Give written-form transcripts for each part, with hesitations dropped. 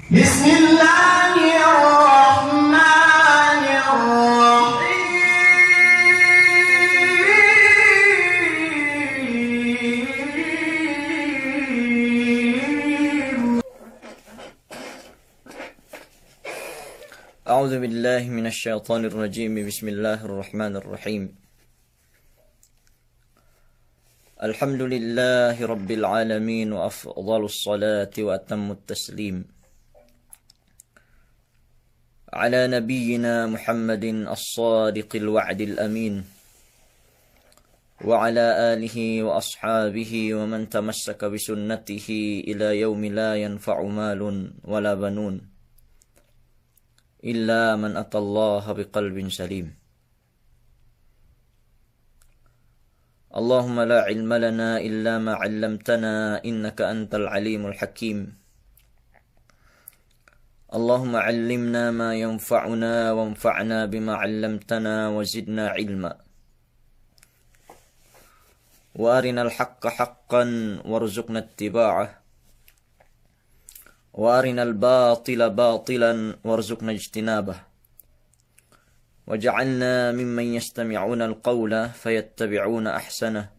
بسم الله الرحمن الرحيم أعوذ بالله من الشيطان الرجيم. بسم الله الرحمن الرحيم. الحمد لله رب العالمين، وأفضل الصلاة وأتم التسليم على نبينا محمد الصادق الوعد الأمين، وعلى آله وأصحابه ومن تمسك بسنته إلى يوم لا ينفع مال ولا بنون إلا من أتى الله بقلب سليم. اللهم لا علم لنا إلا ما علمتنا إنك أنت العليم الحكيم. اللهم علمنا ما ينفعنا وانفعنا بما علمتنا وزدنا علما، وأرنا الحق حقا وارزقنا اتباعه، وأرنا الباطل باطلا وارزقنا اجتنابه، وجعلنا ممن يستمعون القول فيتبعون أحسنه،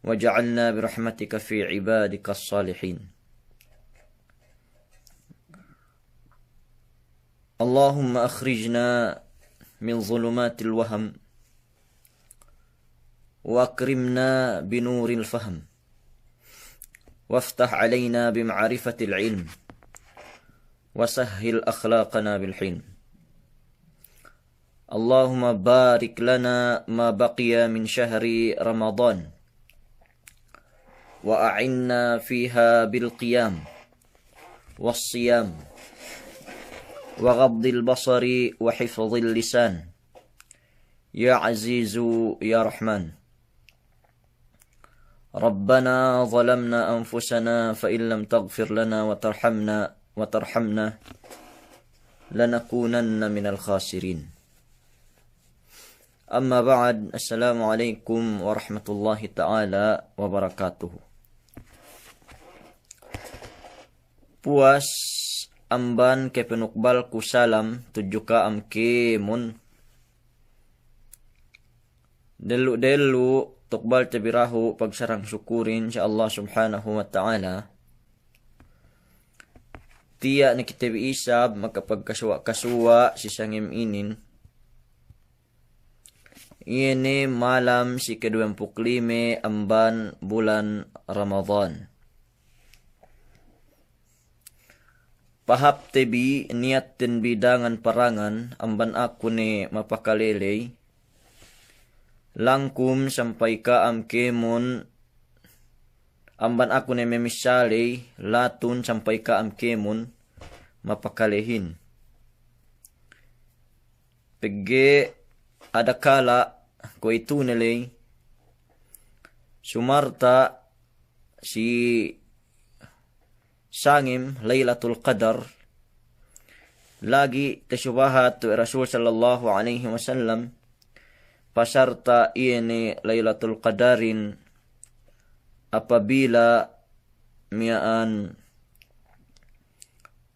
وجعلنا برحمتك في عبادك الصالحين. اللهم أخرجنا من ظلمات الوهم، وأكرمنا بنور الفهم، وافتح علينا بمعرفة العلم، وسهل أخلاقنا بالحلم. اللهم بارك لنا ما بقي من شهر رمضان، وأعنا فيها بالقيام والصيام وغض البصر وحفظ اللسان، يا عزيز يا رحمن. ربنا ظلمنا أنفسنا فإن لم تغفر لنا وترحمنا لنكونن من الخاسرين. Amma ba'd. Assalamualaikum warahmatullahi ta'ala wabarakatuh. Puas amban ke penukbal ku salam tujuka amke mun delu tukbal tabirahu pagsarang syukurin sa Allah subhanahu wa ta'ala. Tiya na kita biisab makapagkasuwa si sangim inin. Ini malam si ke-25 amban bulan Ramadan. Pahap tebi niat den bidangan parangan amban aku ni mapakalelay. Langkum sampai ka amkemon amban aku ni memisalay latun sampai ka amkemon mapakalehin. Pege ada kala ko itu nilay sumarta si sangim Laylatul Qadar lagi tesyubahat tu Rasul sallallahu alaihi wasallam pasarta ini Laylatul Qadarin apabila miaan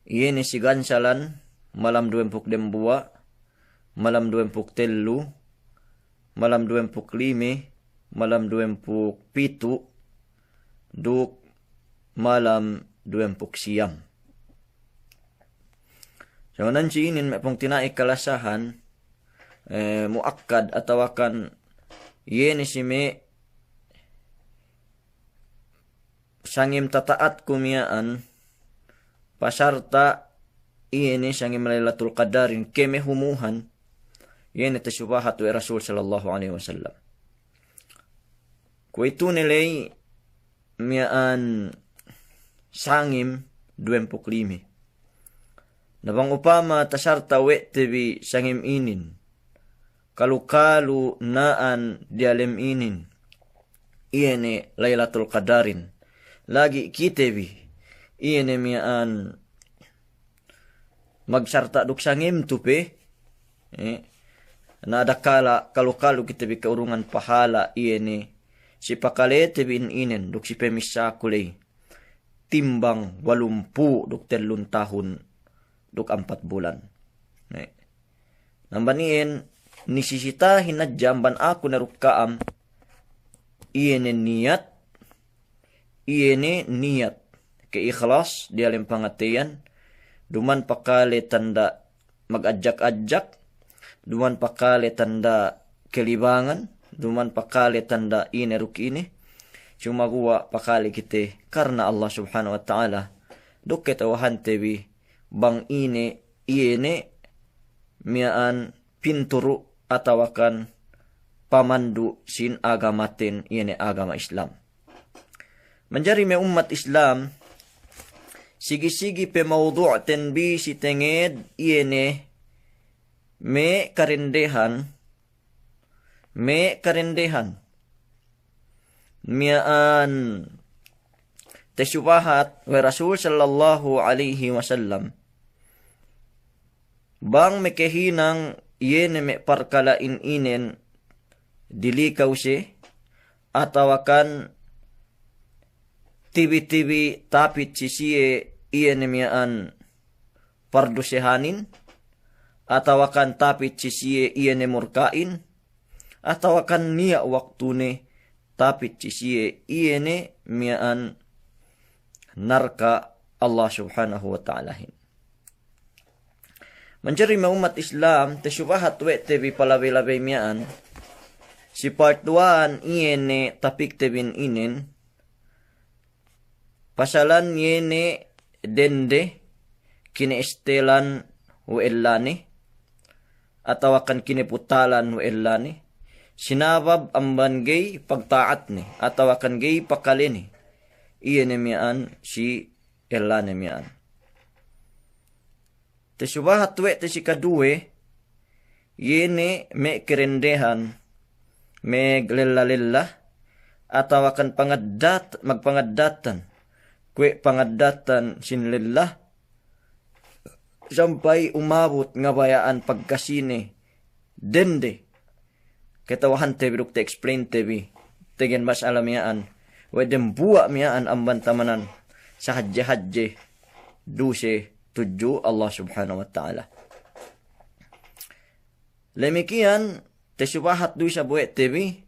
ini si gansalan malam 22 malam 23, malam 25, malam 27, duk malam 20 So nanti ini pong tinai kalasahan muakkad atau akan yeni sime sangim tataat kumiaan pasarta ini sangim Laylatul Qadarin keme humuhan yan itasyubahat wa Rasul sallallahu alaihi wasallam. Kuito nilay miyaan sangim 25. Nabang upama tasarta tebi sangim inin. Kalu naan dialem inin. Iyene Laylatul Qadarin. Lagi kitebi. Iyene miyaan magsarta duk sangim tupe. Na adakala kalu kita bi kaurungan pahala iene si pakalete bin inen duk si pemisa kulay timbang 83 tahun duk 4 bulan. Nambaniin nisisita hinadjam ban aku narukkaam iene niat keikhlas di alim pangatian duman pakale tanda mag-ajak-ajak, duman pakale tanda kelibangan, duman pakale tanda ine rukine, cuma gua pakale kite karena Allah subhanahu wa ta'ala duket awahan tebi bang iene miaan pinturu atawakan pamandu sin agamatin iene agama Islam. Menjadi me umat Islam sigi-sigi pe mawdu' tenbi si tenged iene me karendehan miaan tesyubahat wa Rasul sallallahu alaihi wasallam bang mekehinang iene me parkalain inen dilikaw si atawakan tibi-tibi tapit sisiye iene miaan pardusehanin atawakan tapit sisiye iene murkain atawakan niya waktune tapit sisiye iene miaan narka Allah subhanahu wa ta'alahin. Menjadi umat Islam tesyubahat we tebi palabe-labe miaan si part 1 iene tapik tebin inen pasalan yene dende kine estelan o ellani atawakan kine putalan o ellani sinabab amban gay pagtaat ni atawakan gay pakalini iyene mian si ellani mian tesubahat we te si kadue yene me kerendehan me glella atawakan magpangaddatan kwe pangadatan sinlillah sampai umabot nga bayaan pagkasine dende ketawahan tebi ruk te explain tebi tegen mas alamiyaan wedem buwa miyaan ang bantamanan sa hadje duse tuju Allah subhanahu wa ta'ala. Lemikian tesubahat du sa buwet tebi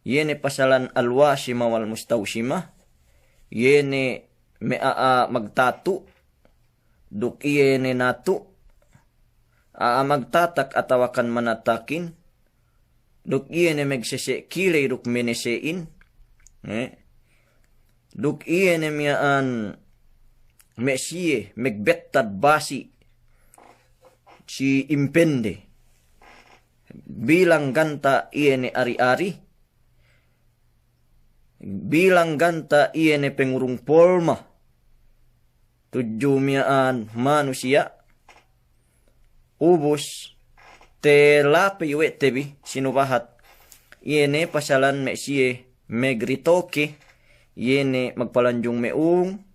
yene pasalan alwashima wal mustawshima yene mea magtatu duk iyene natu magtatak atawakan manatakin duk iyene megsese kilay duk menesein duk iyene miaan mesiye megbettad basi si impende bilang ganta iyene ari-ari bilang ganta iyene pengurung polma 700 manusia ubos telapi we tebi sinubahat iyene pasalan me siye megritoke iyene magpalanjong meung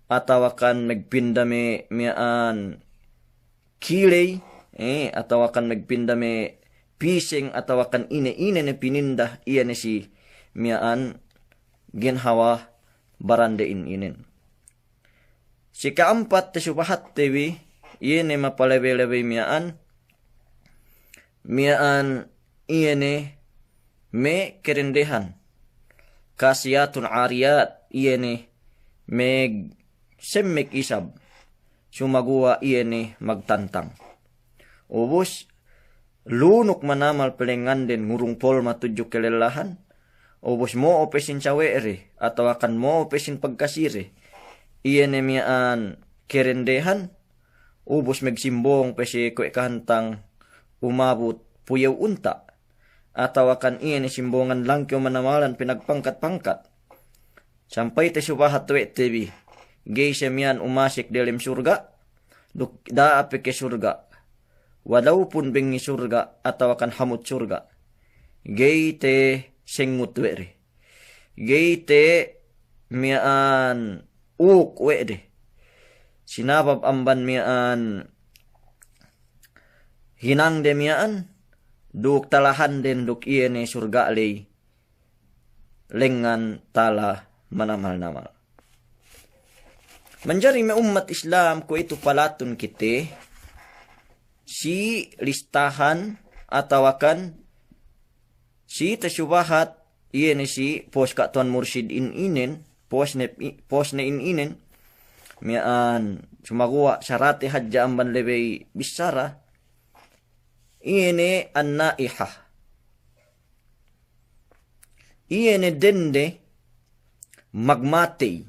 atawakan megpinda me miaan kilay atawakan megpinda me pising atawakan ine ne pininda iyene si miaan ginhawa barandein inen. Si keempat tesubahat tewi iyene mapalebe-lebe miaan iyene me kerendehan kasiyatun ariyat iyene meg semmek isab sumaguwa iyene magtantang ubos lunok manamal pelengan den ngurung polma 7 kelelahan ubos mo opesin cawere atau akan mo opesin pagkasire iyene miaan kerendehan ubos megsimbong pesi kwe kahantang umabot puyaw unta atau akan iyene simbongan langkyo manamalan pinagpangkat-pangkat sampai tesubahat we tebi gay mian umasik dalam surga duk daape ke surga walaupun bengi surga atau akan hamut surga gay te sengut were gay te mian wede sinabab amban mian hinang de mian duk talahan den duk iyene surga lengan tala manamal-namal. Manjari may umat Islam ko ito palaton kite, si listahan atawakan si tasyubahat iyan si pos katuan mursid ininen, pos na ininen, mian sumaguwa sarati hadja amban lebay bisara, iyan an naiha. Iyan dende magmatay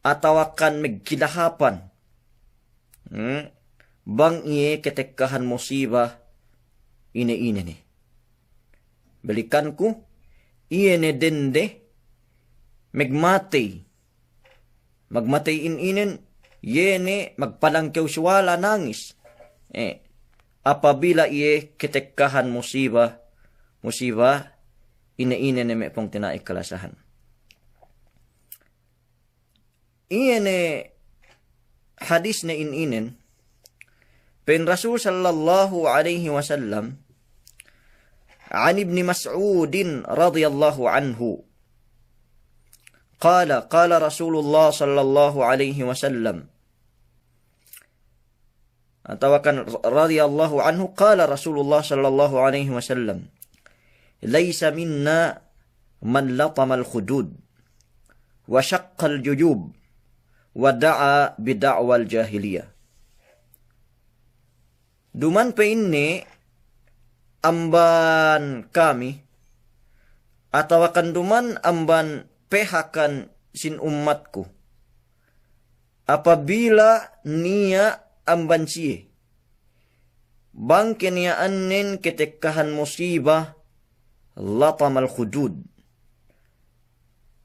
atawakan magkidahapan. Bang iye ketekkahan musibah ine ni. Balikan ko, iye ne dende magmatay. Magmatay inen, yene magpalangkew siwala nangis. Apabila iye ketekkahan musibah ine ne may pong tinaikalasahan. Iye ne hadis na ininen, pen Rasul sallallahu alaihi wasallam, عن ابن مسعود رضي الله عنه قال قال رسول الله صلى الله عليه وسلم أتوكل رضي الله عنه قال رسول الله صلى الله عليه وسلم ليس منا من لطم الخدود وشق الجيوب ودعا بدعوى الجاهلية. Duman pa inni amban kami atawakan duman amban pehakan sin umatku apabila niya amban siye bangke niya anin ketekkahan musibah latamal khudud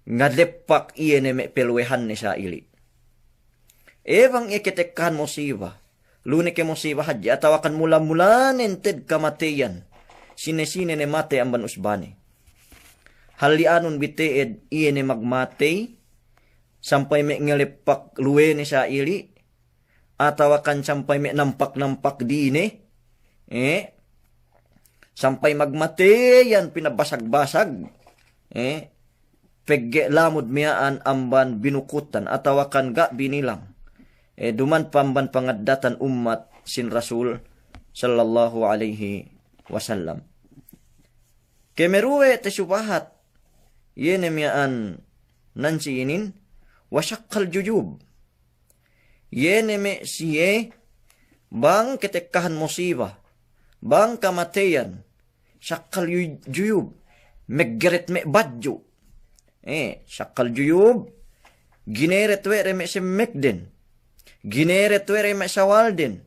ngadepak iye ne me pelwehan ni sa ili bang ketekkahan musibah lune ke musibah haji atawakan mula-mula nented kamatayan sine-sine ne mate amban usbane. Halianun biteed iye ne magmatay sampai me ngelepak luwe ni sa ili atawakan sampai me nampak-nampak dine sampai magmatayan pinabasag-basag pegge lamod miyaan amban binukutan atawakan ga binilang duman pamban pangadatan umat sin Rasul sallallahu alaihi wasallam. Kemeruwe tesubahat yene miyaan nansiinin wasyakkal jujub. Yene me siye bang ketekkahan musibah, bang kamatayan, syakkal juyub, meggeret me badju. Syakkal juyub, gineret we reme se mekden, gineret we reme sawalden.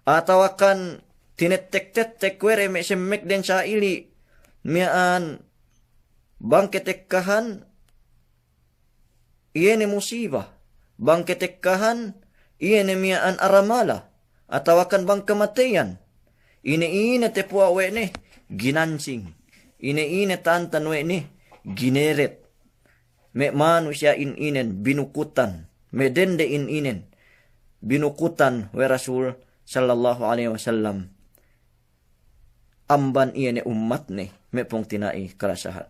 Atawakan tinetek-tetek were me semek den sa ili miaan bangketekkahan iene musibah bangketekkahan iene miaan aramala atawakan bang kamatayan ine te puwa we ne ginansing ine tantan we ne gineret me manusia inen binukutan me dende inen binukutan we Rasul sallallahu alaihi wasallam amban iyan umat ni may pong tinai karasahan.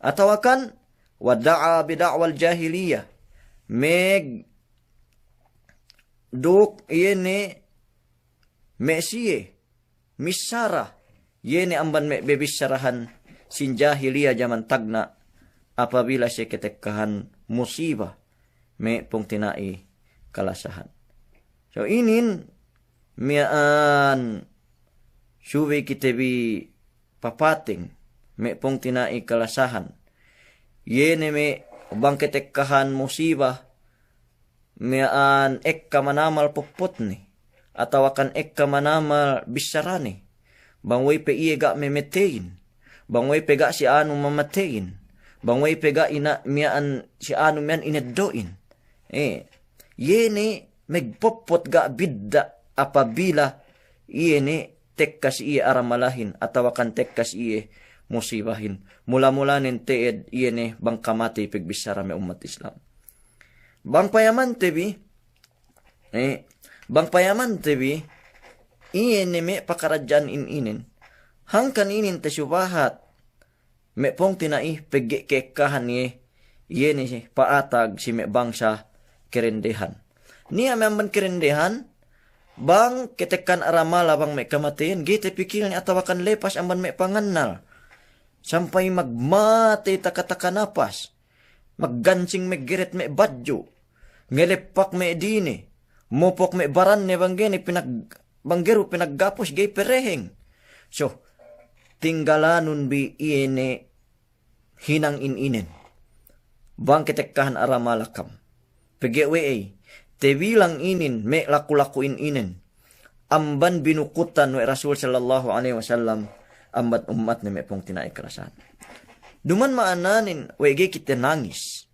Atawakan wada'a bida'wal jahiliyah meg duk iyan me siye misara iyan amban me bebisarahan sin jahiliyah jaman tagna apabila siya ketekkahan musibah may pong tinai kalasahan. So inin miaan suwi kitebi papating me pong tinai kalasahan yene me bangketekkahan musibah miaan ekka manamal puput ni atawakan ekka manamal bisarani bangway pe iye ga memetein bangway pe ga si anu mamatein bangway pe ga ina miaan si anu mian ineddoin yene megpopot ga bidda apabila iene tekkas iye aramalahin atawakan tekkas iye musibahin mula-mula nin teed iene bang kamati pigbisara me umat Islam bang payaman tebi iene me pakaradyan inin hangkan inin tesubahat me pong tinai pegge kekahan ye Yene si paatag si me bangsa kerendehan. Niya memang kerendehan, bang ketekan aramala bang me kamatian, gite pikil ni atawakan lepas amban me panganal. Sampai magmate takataka napas. Maggansing me geret me badyo. Ngelepak me dine. Mopok me baran ne banggeni banggero pinaggapos gay pereheng. So, tinggalanun bi iene hinang ininen. Bang ketekkahan aramalakam. Pegewe te bilang inin me laku-laku ininen. Amban binukutan wa Rasul sallallahu alaihi wasallam ambat umat ne me pong tinai kerasan. Duman maananin wege kita nangis.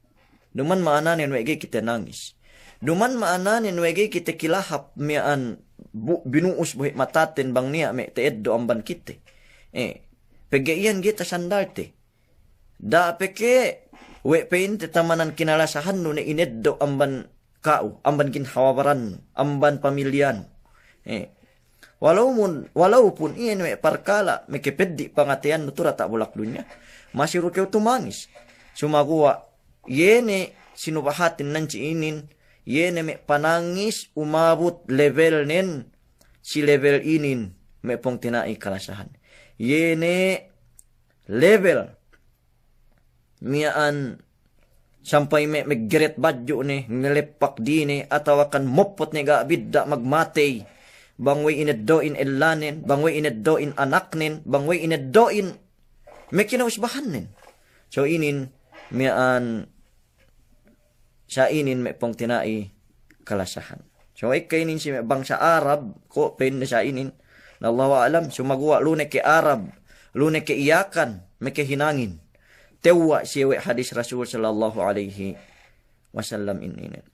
Duman maananin wege kita nangis. Duman maananin wege kita kilahap mian binuus buhi matatin bang niya me teed do amban kite. Pegeian kita sandarte. Da peke we pein te tamanan kinalasahan no ne ineddo amban kau, amban kinhawabaran, amban pamilyan. Walaupun iyan me parkala me kepeddi pangatian nutura tak bulak dunya. Masih rukeu tumangis. Sumaguwa yene sinubahatin nanci inin, yene me panangis umabot level nen si level inin me pong tinai kalasahan. Yene level miaan sampai me geret badyo ne ngelepak dine atau akan mopot ne ga bidda magmatay bangway ineddoin elanen, bangway ineddoin anaknen, bangway ineddoin me kinausbahanen. So inin miaan sa inin me pong tinai kalasahan. So kainin si bangsa Arab ko pen sa inin na Allahu alam sumagawa lune ke Arab, lune ke iyakan, me ke hinangin. Tewa siya hadis Rasul sallallahu alaihi wasallam inin.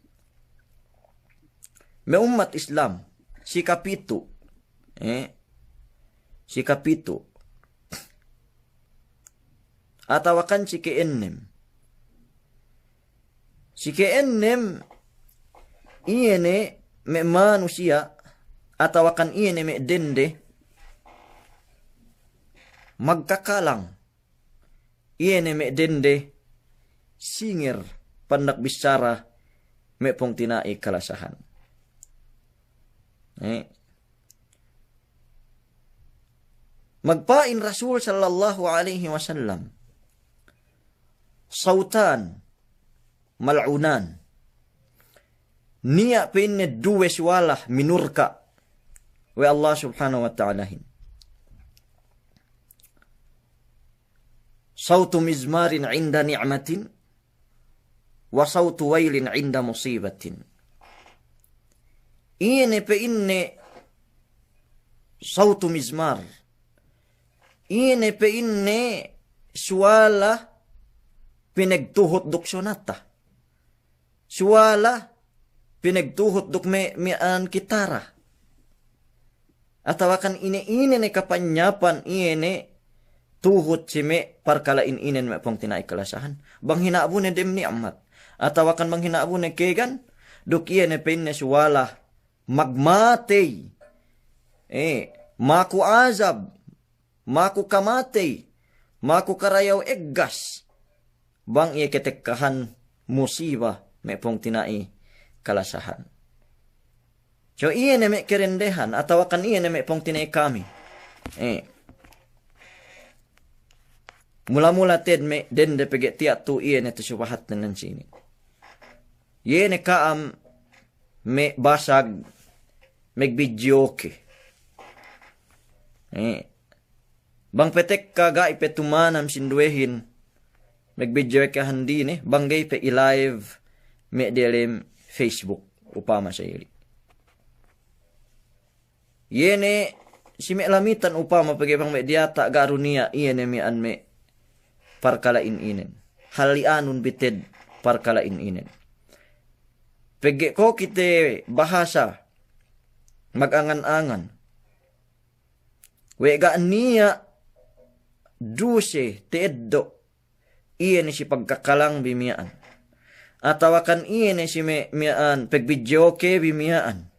Me umat Islam si kapito si kapito atawakan si keenem. Si keenem iene me manusia atawakan iene me dende magkakalang. Iene me dende singer pandak bisara me pong tinai kalasahan. Magpain Rasul sallallahu alaihi wasallam sautan mal'unan niya pinne duwe walah minurka wa Allah subhanahu wa ta'ala hin. Sautu mizmarin inda ni'matin wa sautu wailin inda musibatin. Iene pe inne sautu mizmar. Iene pe inne suala pinagtuhot duksonata. Suala pinagtuhot duk mian kitara. Atawakan ine ne kapanyapan iene tuhot si me parkalain inen me pong tinai kalasahan. Bang hinaabu ne dem ni'mat. Atawakan bang hinaabu ne kegan duk iene pinne suala magmatay. Maku azab, maku kamatay, maku karayaw eggas. Bang iya ketekkahan musiba me pong tinai kalasahan. So iya na me kerendehan atawakan iya na me pong tinai kami. Mula-mula ted me dende pege tiat tu iya na tusubahat na nansini. Iya na kaam me basag megbidyoke. Bang petek kaga ipetumanam sinduehin megbidyo ka handi ne banggay pe i-live me delem Facebook upama sa ili. Yene si me lamitan upama pagay bang me diata garunia iyene me an me parkalain inen. Halianun bited parkalain inen. Pege ko kite bahasa magangan-angan. Wega niya duse teeddo iyan si pagkakalang bimiyaan. Atawakan iyan si miaan pagbidyoke bimiyaan.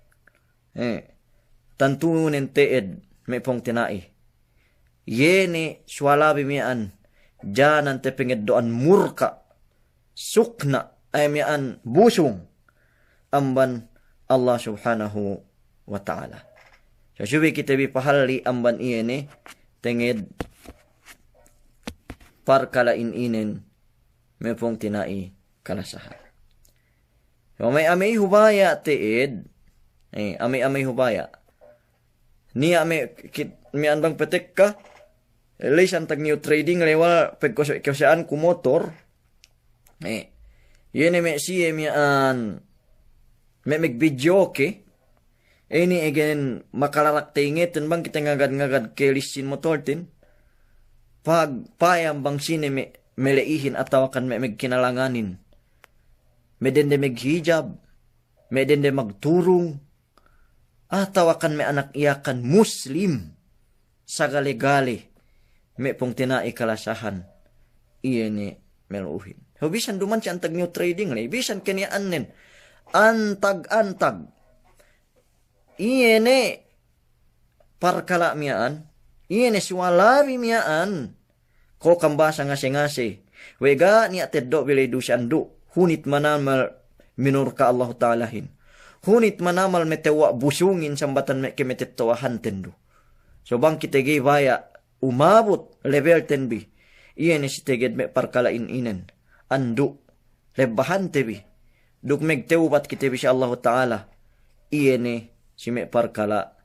Tantunin teed may pong tinai. Yene swala bimiyaan. Diyan ang tepinged doan murka sukna ay mian busong amban Allah subhanahu wa ta'ala. So syubi kita bipahali amban iyan tenged parkalain inen may pong tinai kalasahan. So may amay hubaya teed, amay hubaya. Niya may andang petek ka, leis antag new trading lewa pagkosaan kumotor, yun may siya miyan, may mag-video okay, ini again makalalaktingit, bang kita ngagad kelisin motor tin, pag payam bang sine meleihin atawakan may magkinalanganin, may dende maghijab, may dende magturong, atawakan may anak iyakan Muslim, sa gali-gali, may pong tinai kalasahan, iyan meluhin. So, bisan duman siya antag new trading, bisan kaniyaan nin, antag-antag, iyan parkala miyaan, iyan siwalabi miyaan, ko kambasa ngasi-ngasi, wega ni ateddo bilay do siya ando, hunit manamal minur ka Allah ta'alahin, hunit manamal metewa busungin sambatan me kemetetawahan tendo. So bang kita baya umabot level 10B, iyan si teged me parkalain inen, ando, lebahan tebi, duk megteubat kita bi Allah ta'ala, iyan si me parkala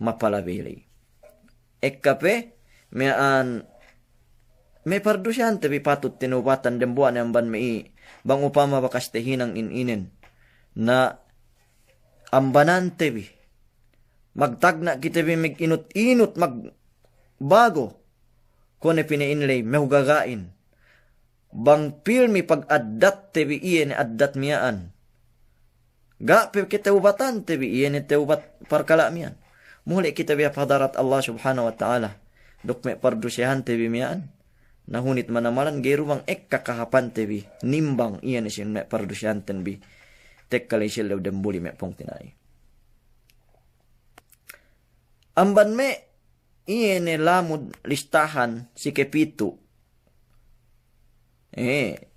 mapalabili. Ekkape, may pardusyan tebi patut tinubatan dembuan yang ban mei, bang upama bakas tehinang inin, na ambanan tebi, magtagna kita bi mag-inut-inut, magbago, kone pinainlay, mehugagain, bang pilmi pag-addat tebi iyan, addat miyaan, gape kita ubatan tebi iyan, ite ubat parkala miyan, muli kita biya padarat Allah subhanahu wa ta'ala, duk may pardusyahan tebi miyaan, nahunit manamalan gerubang kakahapan tebi, nimbang iyan isin may pardusyahan tebi, tek kalay silaw dembuli may pong tinay. Amban me, iyan lamud listahan si Kepito,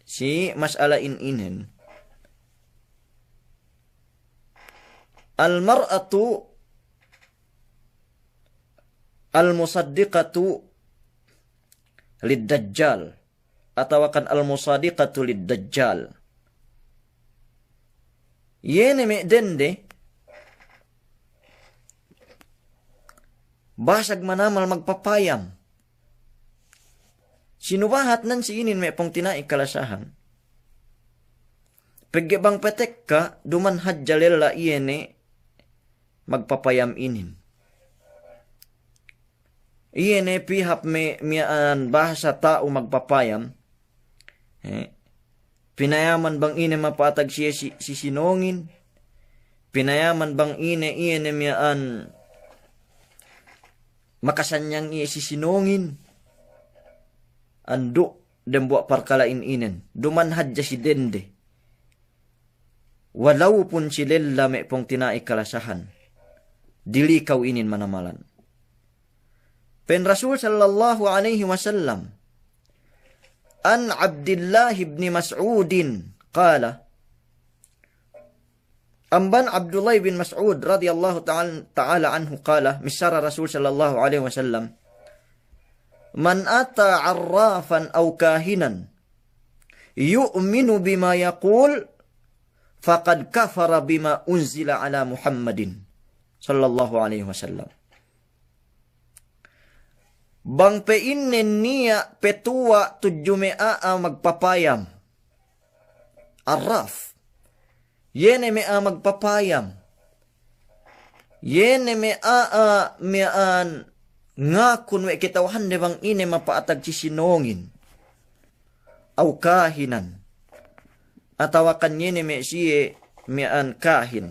si masala inin, al-mar'atu al-musaddiqatu lid-dajjal, atawakan al-musaddiqatu lid-dajjal. Yene me dende, basag manamal magpapayam. Sinubahat nan si inin may pong tinai kalasahan. Paggebang petek ka, duman hadjalella iyene, magpapayam inin. Iyene pihap miyaan bahasa tao magpapayam. Pinayaman bang ine mapatag siya sisinongin? Pinayaman bang ine miyaan makasanyang iya sisinongin? Ando, dembuak parkalain inen. Dumanhad ja si dende. Walau pun si lela may pong tinai kalasahan. Dilikaw inin manamalan. Pen Rasul sallallahu alaihi wasallam an Abdullah ibn Mas'udin qala, amban Abdullah bin Mas'ud radhiyallahu ta'ala anhu qala, misara Rasul sallallahu alaihi wasallam, man ata arrafan aw kahinan yu'minu bima yaqul faqad kafara bima unzila ala Muhammadin sallallahu alaihi wasallam. Bang peinen niya petua tujumea magpapayam. Arraf. Yene mea magpapayam. Yene mea mean ngakun we kitawahan de bang ine mapaatag sisinongin. Aw kahinan. Atawakan yene me siye mean kahin.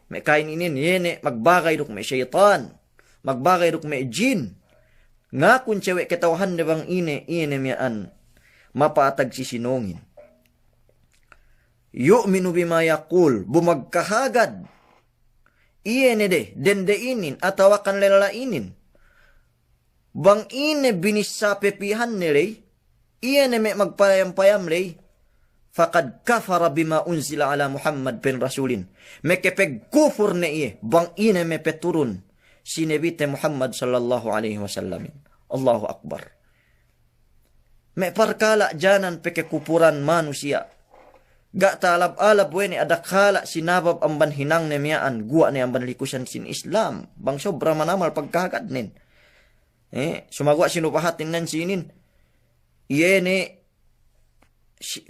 Me kain inin yene magbagay duk me syaitan. Magbagay duk me jin. Nga kung cewek ketawahan de bang ine miyaan mapaatag sisinongin. Yu'minu bima yaqul, bumagkahagad. Ine de, dende inin, atawakan lalainin. Bang ine binisapepihan nilay, ine may magpayam-payam lay, faqad kafara bima unzila ala Muhammad bin Rasulin. Mekepeg kufur na iye, bang ine me peturun, sinebite Muhammad sallallahu alaihi wasallam. Allahu Akbar. Me parkala janan pekekupuran manusia. Ga talab-alab weni adakala sinabab amban hinang nemyaan, gua ne amban likusan sin Islam. Bang sobra manamal pagkagad nin. Sumagwa sinupahatin nan sinin. Iyene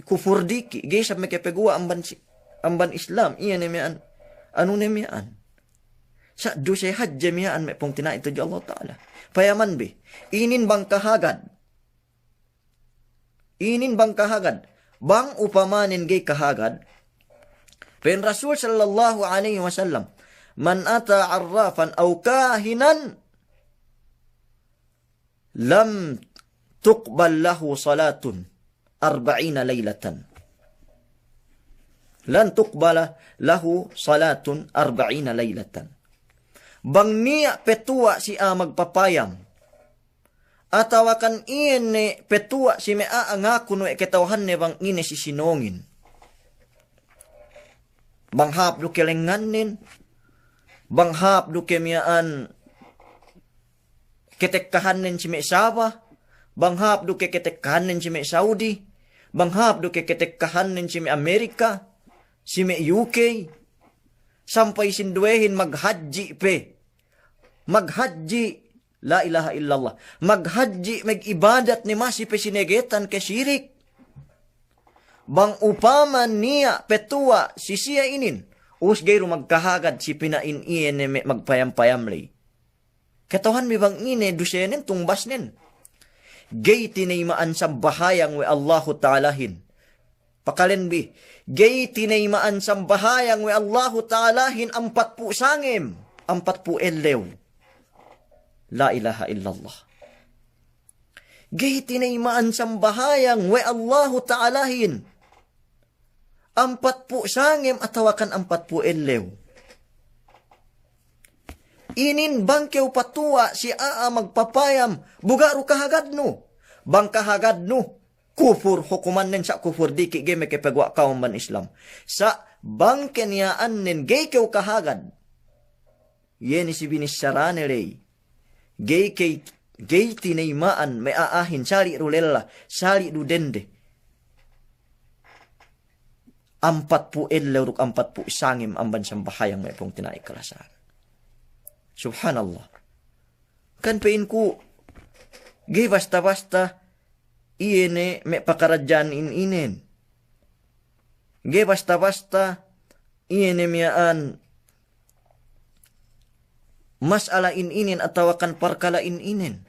kufur diki. Gisap mekepegua amban Islam. Iyene nemyaan. Ano nemyaan? Sa dusay hadja miyaan may pong tinaito di Allah Ta'ala. Payaman be, inin bang kahagad? Inin bang kahagad? Bang upamanin gay kahagad? Pen Rasul sallallahu alaihi wasallam, man ata arrafan aw kahinan, lam tuqbal lahu salatun 40 laylatan. Lan tuqbala lahu salatun 40 laylatan. Bang niya petua si magpapayam. Atawakan ine petua si mea angako no eketawahan ne bang ine si sinongin. Bang hapdo kelenganin. Bang hapdo kemiaan ketekkahanin si me Sabah. Bang hapdo ketekkahanin si me Saudi. Bang hapdo ketekkahanin si me Amerika. Si me UK. Sampai sinduehin maghadji pe. Maghadji. La ilaha illallah. Maghadji mag-ibadat ni masi pe sinegetan ke syirik. Bang upaman niya petua si siya inin. Usgayro magkahagad si pinain iyan magpayam-payam lay. Katahan mi bang ine dusenen tungbas nen. Gay tinaymaan sa bahayang we Allahu Ta'alahin. Pakalen bi. Gay tinaymaan sa bahayang we Allahu Ta'alahin 40 sangim. 40 elew. La ilaha illallah. Gay tinaymaan sa bahayang we Allahu Ta'alahin. 40 sangim atawakan 40 elew. Inin bangkew patua si magpapayam. Bugaru kahagad no. Bang kahagad no. Kufur hukuman nin sa kufur diki gay mekipagwa kaumban Islam. Sa bangke niyaan nin gay kew kahagad. Yeni si binisarane lay. Gay tinaymaan may aahin sali rulella sali dudende. 40 elew 40 sangim ang bansang bahayang may pong tinaikalasan. Subhanallah. Kan pain ku gay basta-basta iene may pakaradyan inin. Gay basta-basta iene miyaan mas alain inin at tawakan parkalain inin.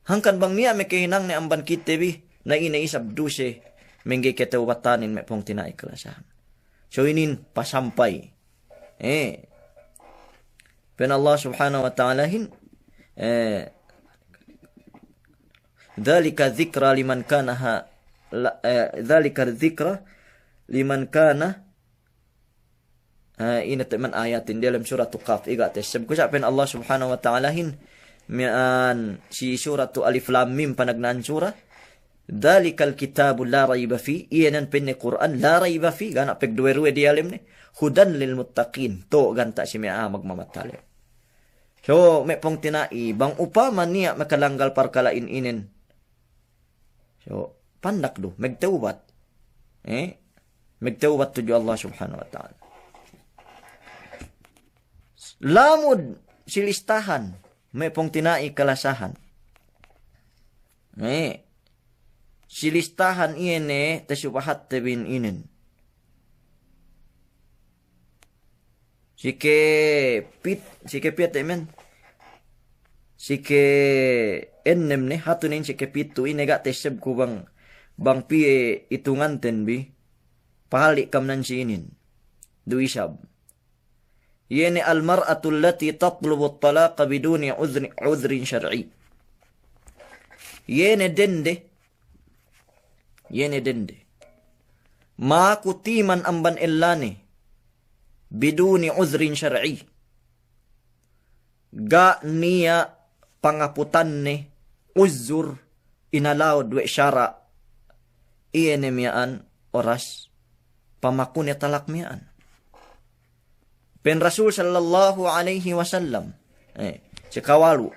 Hangkan bang niya may kahinang ni amban kitebi na inaisab duse menggay ketawatanin may pong tinaiklasahan. So inin pasampay. Pen Allah subhanahu wa ta'ala dhalika dhikra liman kana dhalika dhikra liman kana inat man ayatin dalam surah Qaf igates sabko sa pen Allah subhanahu wa ta'ala mian si surah Alif Lam Mim panagnan surah dhalikal kitabu la rayba fi iyanan pen Quran la rayba fi gana pegduwe di alim ni hudan lil muttaqin to ganta si mea magmamatale. So may pong tinai bang upaman niya makalanggal parkalain inin. So pandak do magtawbat. Magtawbat to Allah subhanahu wa ta'ala. Lamod silistahan may pong tinai kalasahan. Silistahan iene tasupahat tebin inin. Sike pit amen. Sike ennem ne hatunin sike pitu inega teseb ko bang pie itungan tenbi pahali kam nan sinin. Duisab. Yene almar'atu allati tatlubu at-talaqa biduni udhrin syar'i. Yene dende. Ma kutiman amban illani biduni udhrin syar'i. Ga niya pangaputan ni uzur inalawd we syara iene miyaan oras pamakune talak miyaan. Pen Rasul sallallahu alaihi wasallam sikawalu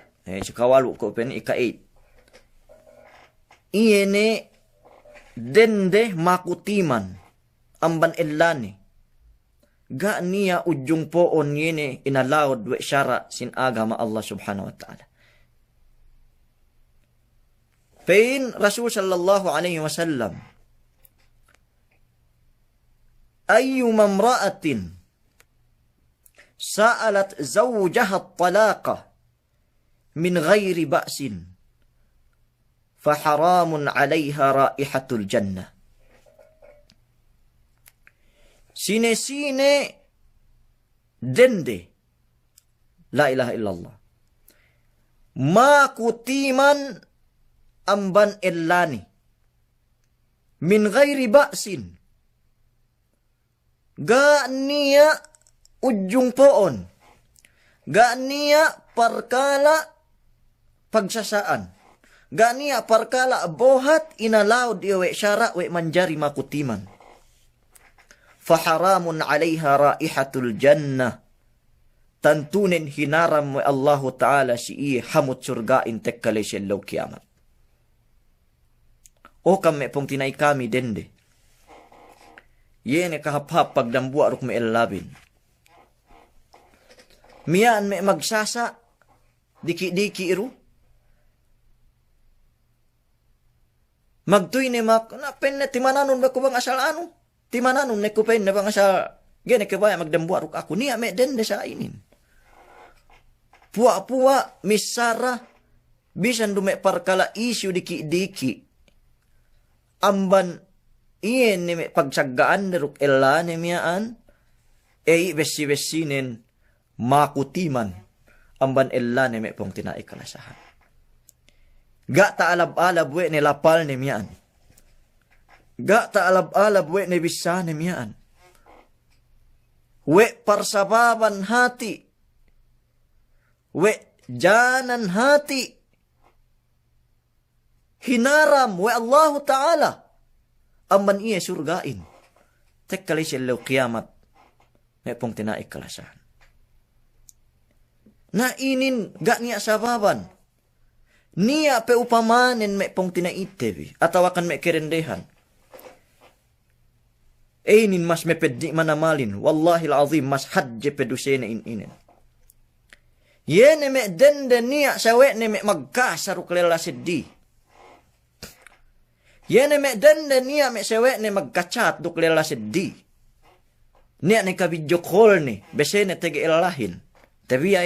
ko pen ika-8 iene dende makutiman amban illani ga niya ujung poon yene inalawd we syara sin agama Allah subhanahu wa ta'ala. Pen Rasul sallallahu alaihi wasallam ayyuma imra'atin sa'alat zawjaha at-talaqa min ghairi ba'sin faharamun 'alayha raihatul jannah. Sine-sine dende la ilaha illallah makutiman amban illani min ghairi ba'sin ga niya ujung poon ga niya parkala pagsasaan ga niya parkala bohat inalawd iwe syara we manjari makutiman faharamun 'alayha raihatul jannah tantunin hinaram we Allah ta'ala si hamut surgain tekkale siyaw kiamat. O kami pong tinay kami dende. Yene kahap-hap pagdambua ruk me labin. Miyaan me magsasa diki-diki iru. Magtuy ni mak na pen na timananon ba ko bang asal ano? Timananon ne ko pen na bang asal gene ke baya magdambua ruk ako niya me dende sa inin. Puwa-puwa misara bisan dume parkala isyu diki-diki. Amban iyen ni pagsaggaan deruk ella ni miyaan besi-besinen makutiman amban ella ni pong tinai kalasahan. Ga taalab-alab we ni lapal ni miyaan. Ga taalab-alab we ni bisa ni miyaan. We parsababan hati. We janan hati. Hinaram we Allah Ta'ala amban iya surgain tekkali siyaw kiamat may pong tinaik kalasahan na inin ga niya sababan niya pe upamanen may pong tinaitebi atawakan may kerendehan inin mas may peddi manamalin wallahi alazim mas hadje pedusene inin yene may dende niya sawe ne may magkasaruk lela siddi yene me dende niya me sewe ne magkachat duk lela seddi. Niya ne ka video call ni besene tege ilahin. Tabiya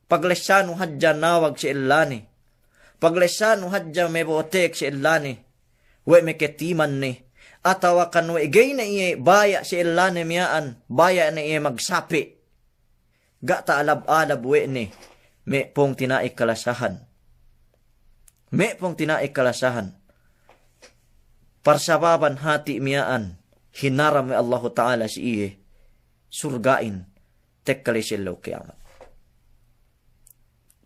paglesanu hadja nawag si illani. Paglesanu hadja me botek si illani. We me ketiman ni. Atawa kan we gay na iye baya si illani miyaan. Baya na iye magsapi. Gata alab-alab we ni. Me pong tinaik kalasahan. Me pong tinaik kalasahan. Parsababan hati miyaan. Hinaram me Allah Ta'ala si iye. Surgain. Tekkali siyaw kiamat.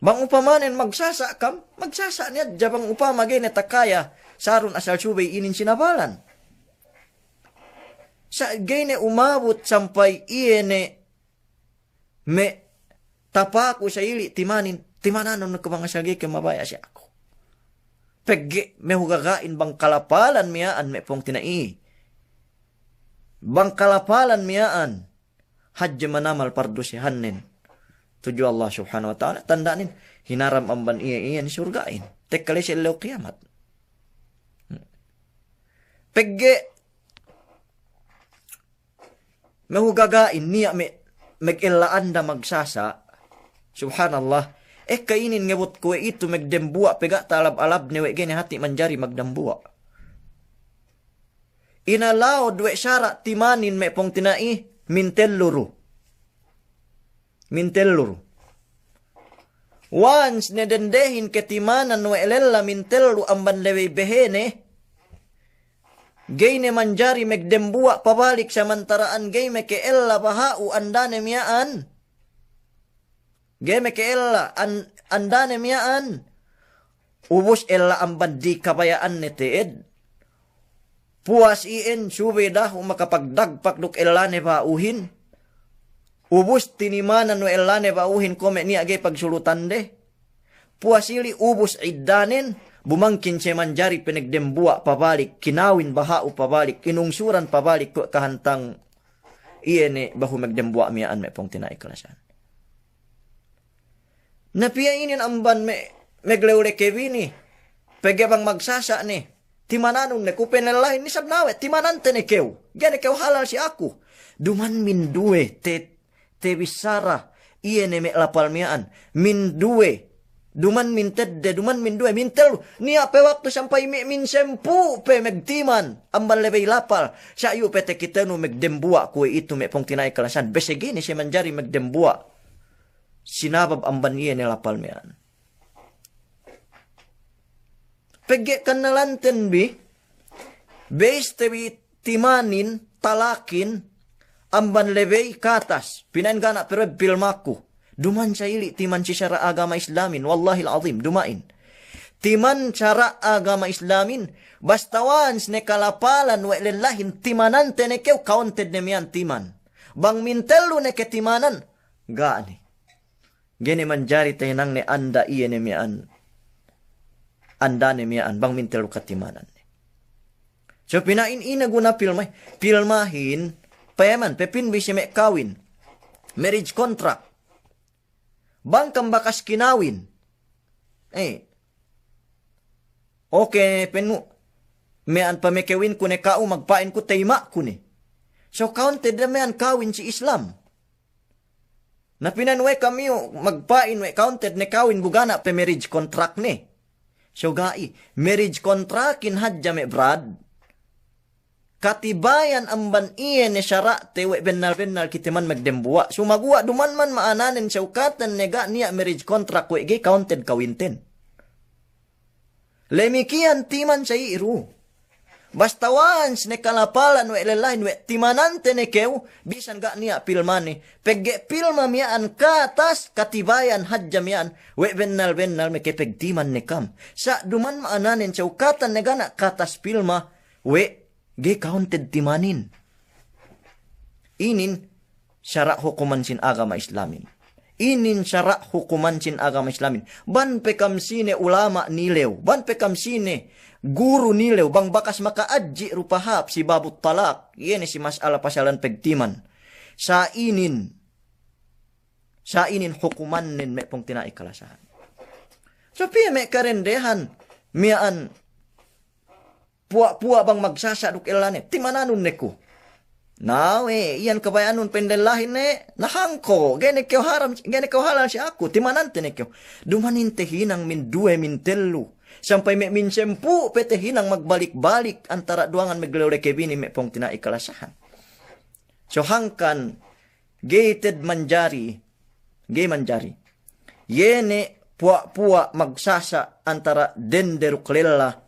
Bang upamanen magsasa kam. Magsasa niya. Jabang upama gene takaya. Sarun asal subay inin sinabalan. Sa gene umabot sampay iye ne. Me tapaku sa ili timanin. Timananon na kumang asal gike mabaya siya ako. Pegge me hugagain bang kalapalan miyaan me pong tinai. Bang kalapalan miyaan hadja manamal pardo si hannen. Tuju Allah subhanahu wa ta'ala tandanin hinaram amban iya ni surgain. Tekkali siyaw kiamat. Pegge me hugagain niya me mag-ilaanda magsasa. Subhanallah. Kainin ngebot ko ito magdembua pega talab-alab ni we gene hati manjari magdembua. Inalaw dwe syara timanin me pong tinai mintelluru. Once nedendehin ketimanan we elella mintellu amban lewe behene. Gayne manjari magdembua pabalik samantaraan gayme ke ella bahau andane miyaan. Game ke ella andane miyaan. Ubos ella ang bandi kabayaan ni teed. Puas iin subeda makapagdagpak duk elane bauhin. Ubus tinimanan no elane bauhin kome niya gay pagsulutan de. Puasili ubus iddanin. Bumangkin siya manjari pinagdembua pabalik. Kinawin bahao pabalik. Inungsuran pabalik ko kahantang iyan bahu magdembua miyaan may pong tinaiklasan. Napiyainin amban meglewle kevini. Pagyabang magsasa ni. Timananong ne kupen lalahin ni sabnawet. Timanante ne kew. Gyan kew halal si aku. Duman minduwe te bisara. Iyan me lapal miyaan. Minduwe. Duman mintedde. Duman minduwe. Mintel. Niya pe waktu sampai min sempu pe megtiman. Amban lebay lapal. Sa yu pe te kita no megdembua. Kue itu me pong tinaiklasan. Besegini siya manjari megdembua. Sinabab amban iya nilapal miyan. Pege kanalanten bi, base tebi timanin, talakin, amban lebay katas, pinangana pero pilmaku. Duman sa ili, timan si syara agama islamin, wallahi azim dumain. Timan syara agama islamin, bastawans ne kalapalan, wa lillahin, timanante ne kew, counted ne miyan timan. Bang mintelu ne ketimanan, gaani. Gini manjari tayo ni anda iya ni miyan. Anda ni miyan. Bang mintelo katimanan. So pinain-ina guna pilmay. Pilmahin. Payaman. Pepin bisi may kawin. Marriage contract. Bang kambakas kinawin. Okay. Penu. Miyan pa may kawin ko ni kao. Magpain ko tayma ko ni. So counted na miyan kawin si Islam. Na pinanwe kami magpain we counted ne kawin bugana pe marriage contract ne. So gai, marriage contract kin hadja me brad. Katibayan amban iye ne syara te we benal kitiman magdembua. So magua duman man maananen syukatan nega niya marriage contract we gi counted kawinten. Lemikian timan sa iru. Basta once ne kalapalan we lelain we timanante ne kew bisan ga niya pilmani pegge pilma miyaan katas katibayan hadja miyaan we bennal me kepeg timan ne kam sa duman maananin saukatan ne gana katas pilma we ge counted timanin inin syara hukuman sin agama islamin inin syara hukuman sin agama islamin ban pekam sine ulama nilew ban pekam sine guru nilew bang bakas makaadji rupahap si babut talak iyan si masala pasalan pegtiman sa inin hukuman nin me pong tinaiklasahan so piya me karendehan miyaan puwa bang magsasaduk ilane timananon neko nawe iyan kabayanon pendelahin ne nahangko gene kyo halal si aku timanante neko dumanin tehinang min duwe min telu sampai me min sempu pete hinang magbalik-balik antara duangan meglewle kebini me pong tinaiklasahan. So hangkan gated manjari. Yene puwa magsasa antara denderuk lela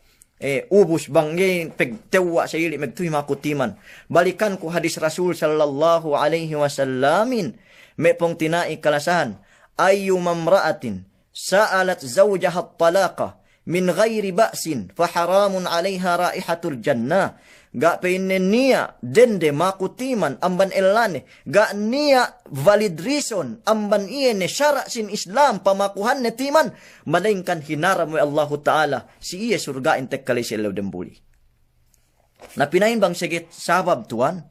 ubus bangge pegtewa sa ili megtuhi makutiman. Balikan ko hadis Rasul sallallahu alaihi wasallamin me pong tinaiklasahan ayu mamraatin sa'alat zawjaha talaqa min ghairi ba'sin fa haramun 'alaiha raihatul jannah ga peinen niya dende makutiman amban elane ga niya valid reason amban iene syara sin Islam pamakuhan ne timan malaingkan hinaram mo Allah taala si iya surga intek kali selaw dembuli na pinain bang sige sabab tuan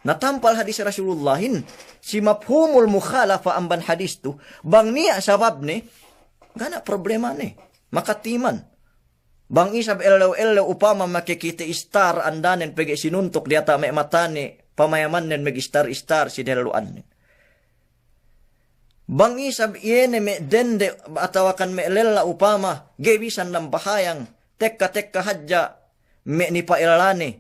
natampal hadis Rasulullahin si mafhumul mukhalafa amban hadis tu bang niya sabab ne gana problema ni. Makatiman. Bang isab elaw upama makikita istar andanen pegi sinuntok diata may matani pamayaman nen mag-istar si delaluan ni. Bang isab iene me dende atawakan me lela upama gebisan ng bahayang tekka hadja me ni pailani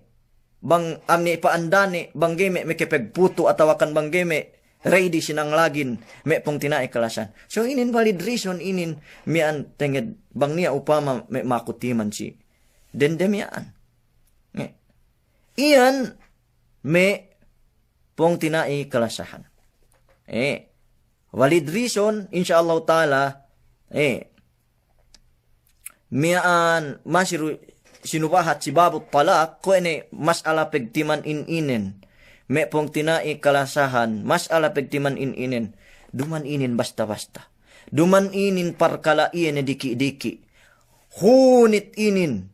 bang amni paandani bang game me kepegputo atawakan bang game ready sinang lagin me pong tinaiklasan. So inin valid reason inin mian tenged bang niya upama me makutiman si dendemian. Iyan me pong tinaiklasahan. Valid reason insyaallah taala mian masiru sinubahat si babot talak, ko ene mas alapeg timan ininen. May pong tinai kalasahan, mas alapeg timan ininen. Duman inin basta-basta. Duman inin parkala iyan diki-diki. Hunit inin.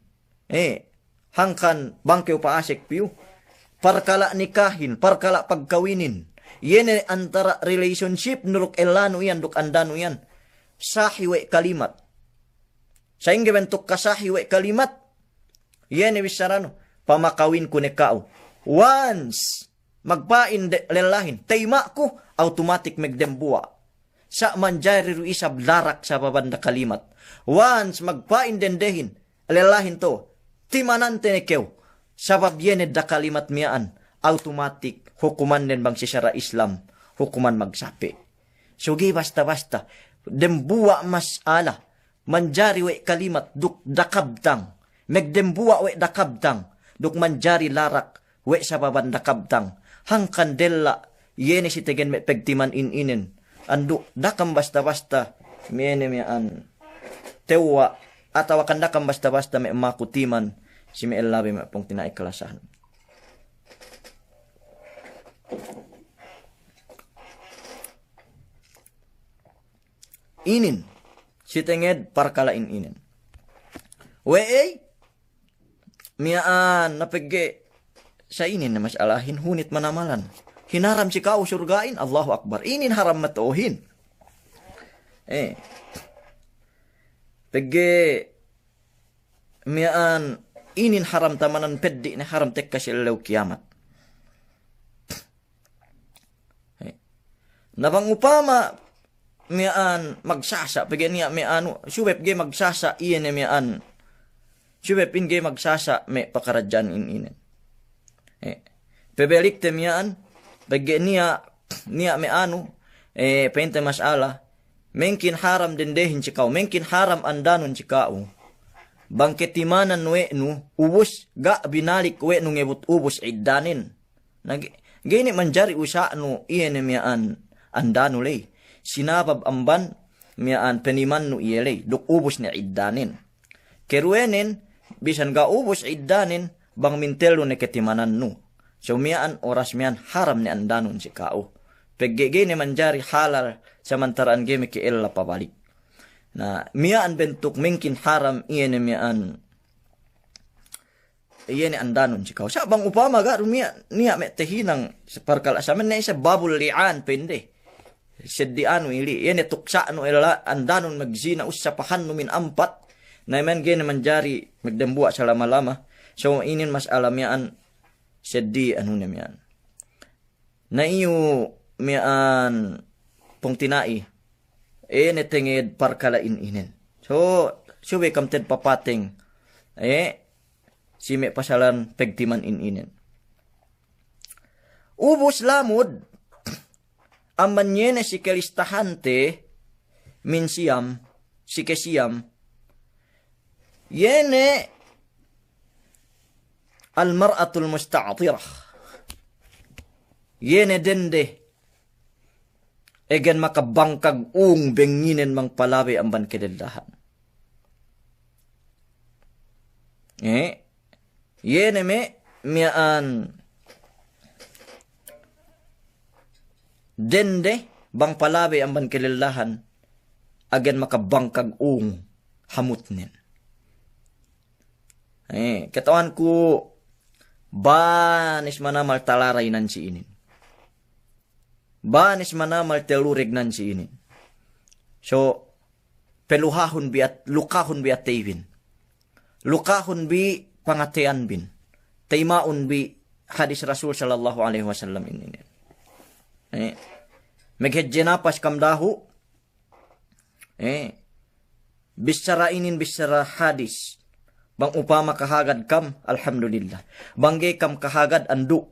Hangkan bangkeo paasek piyo. Parkala nikahin, parkala pagkawinin. Yene antara relationship nuruk elano yan, duk andano yan. Sahiwe kalimat. Sa inge bentuk kasahiwe kalimat. Yene bisarano, pamakawin ko nekao. Once magpain lelahin, tayma ko, automatic megdembuwa. Sa manjari ruisab larak sa babanda kalimat. Once magpain dendehin, lelahin to, timanante nekew. Sabab yene da kalimat miyaan, automatic hukuman den bang sisara Islam, hukuman magsapi. Sugi basta-basta, dembuwa masala, manjari we kalimat duk dakabtang, megdembuwa we dakabtang, duk manjari larak we sa babanda kabtang, hangkan della, yene si tegen me pegtiman ininen, andu dakam basta-basta, miyene miyaan, tewa, atawa kan dakam basta-basta me makutiman, si me elabi me pong tinaikalasahan. Inin, si tenged parkala inin. Wei, miyaan napege sa inin na masalahin hunit manamalan. Hinaram si kau surgain, Allahu Akbar. Inin haram matuhin. Pege miyaan inin haram tamanan peddi na haram tekka silaw kiamat. Nabang upama miyaan magsasa pege niya miyano subep ge magsasa iyan miyaan subep inge magsasa me pakaradyan ininen. Pebelik te miyaan pege niya miyano pente masala mengkin haram dendehin chikaw mengkin haram andanon chikaw bangketimanan we nu ubus ga binalik we nu ngebut ubus iddanin gini manjari usa nu iyan miyaan andano lay sinabab amban miyaan peniman no iyelay duk ubos ni iddanin keruenen bisan ga ubos iddanin bang mintelo ne ketimanan no so miyaan oras miyan haram ni andanon si kao peggege ni manjari halal samantaraan gemi ki ella pabalik na miyaan bentuk mungkin haram iyan miyaan iyan andanon si kao sa bang upama ga rumia niya me tehinang parkal asaman na isa babul li'an pende sediano ili yan tuksa no ela andanon magzina usapahan no min ampat na men gene manjari magdembuwa sa lama-lama so inin mas alamyaan sedi anu nemyan na iyo mian pong tinai netenged parkala inin so suwe kamted papating si me pasalan pegtiman inin ubos lamod aman yene si kelistahante min siyam, si kesiyam, yene almar'atul musta'atirah. Yene dende, egen makabangkag benginen mang palabi ang ban kedelahan. Yene me, miyaan, dende bang palabi ang ban kilalahan agen makabangkag hamut nin. Katawan ko banis manamal talaray nan si inin. Banis manamal telurig nan si inin. So peluhahon bi at lukahon bi at tayvin. Lukahon bi pangatean bin. Taymaon bi hadis Rasul sallallahu alaihi wasallam inin. Meghedjenapas kamdahu bisara inin bisara hadis bang upama kahagad kam alhamdulillah bangge kam kahagad andu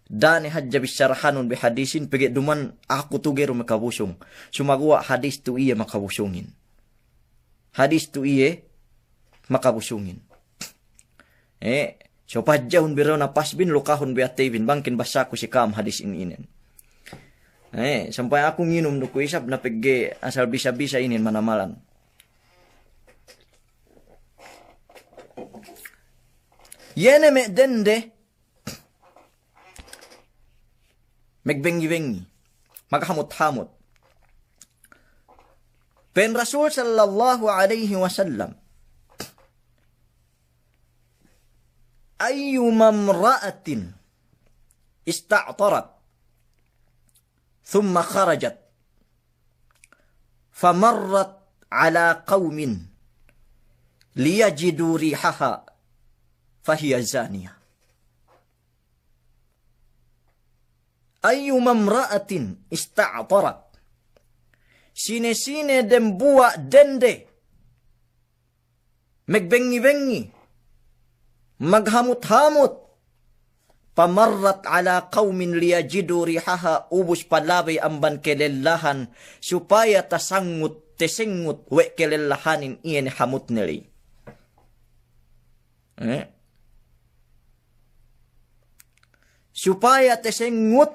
dani hadja bisarahanon bi hadisin pege duman aku tugero makabusong sumagwa hadis tu iya makabusungin hadis tu iya makabusungin so padjahun biro na pasbin lukahon bi atevin bangkin basaku si kam hadis inin sampai aku nginum duku isap na pegge asal bisa-bisa inin manamalan. Yene me dende, megbengi-bengi, maghamot-hamot. Pen Rasul sallallahu alaihi wasallam, ayyuma imra'atin ista'tarat, thumma kharajat, famarrat ala qawmin, liyajidu rihaha, fahiya zaniyah. Ayyuma imra'atin ista'tarat, sine-sine den buwa dende, megbengi-bengi, maghamut-hamut, pamarrat ala qawmin liyajidu rihaha, ubus palabay amban kelelahan, supaya tasangut, tesengut, we kelelahanin iyan hamut nili. Supaya tesengut,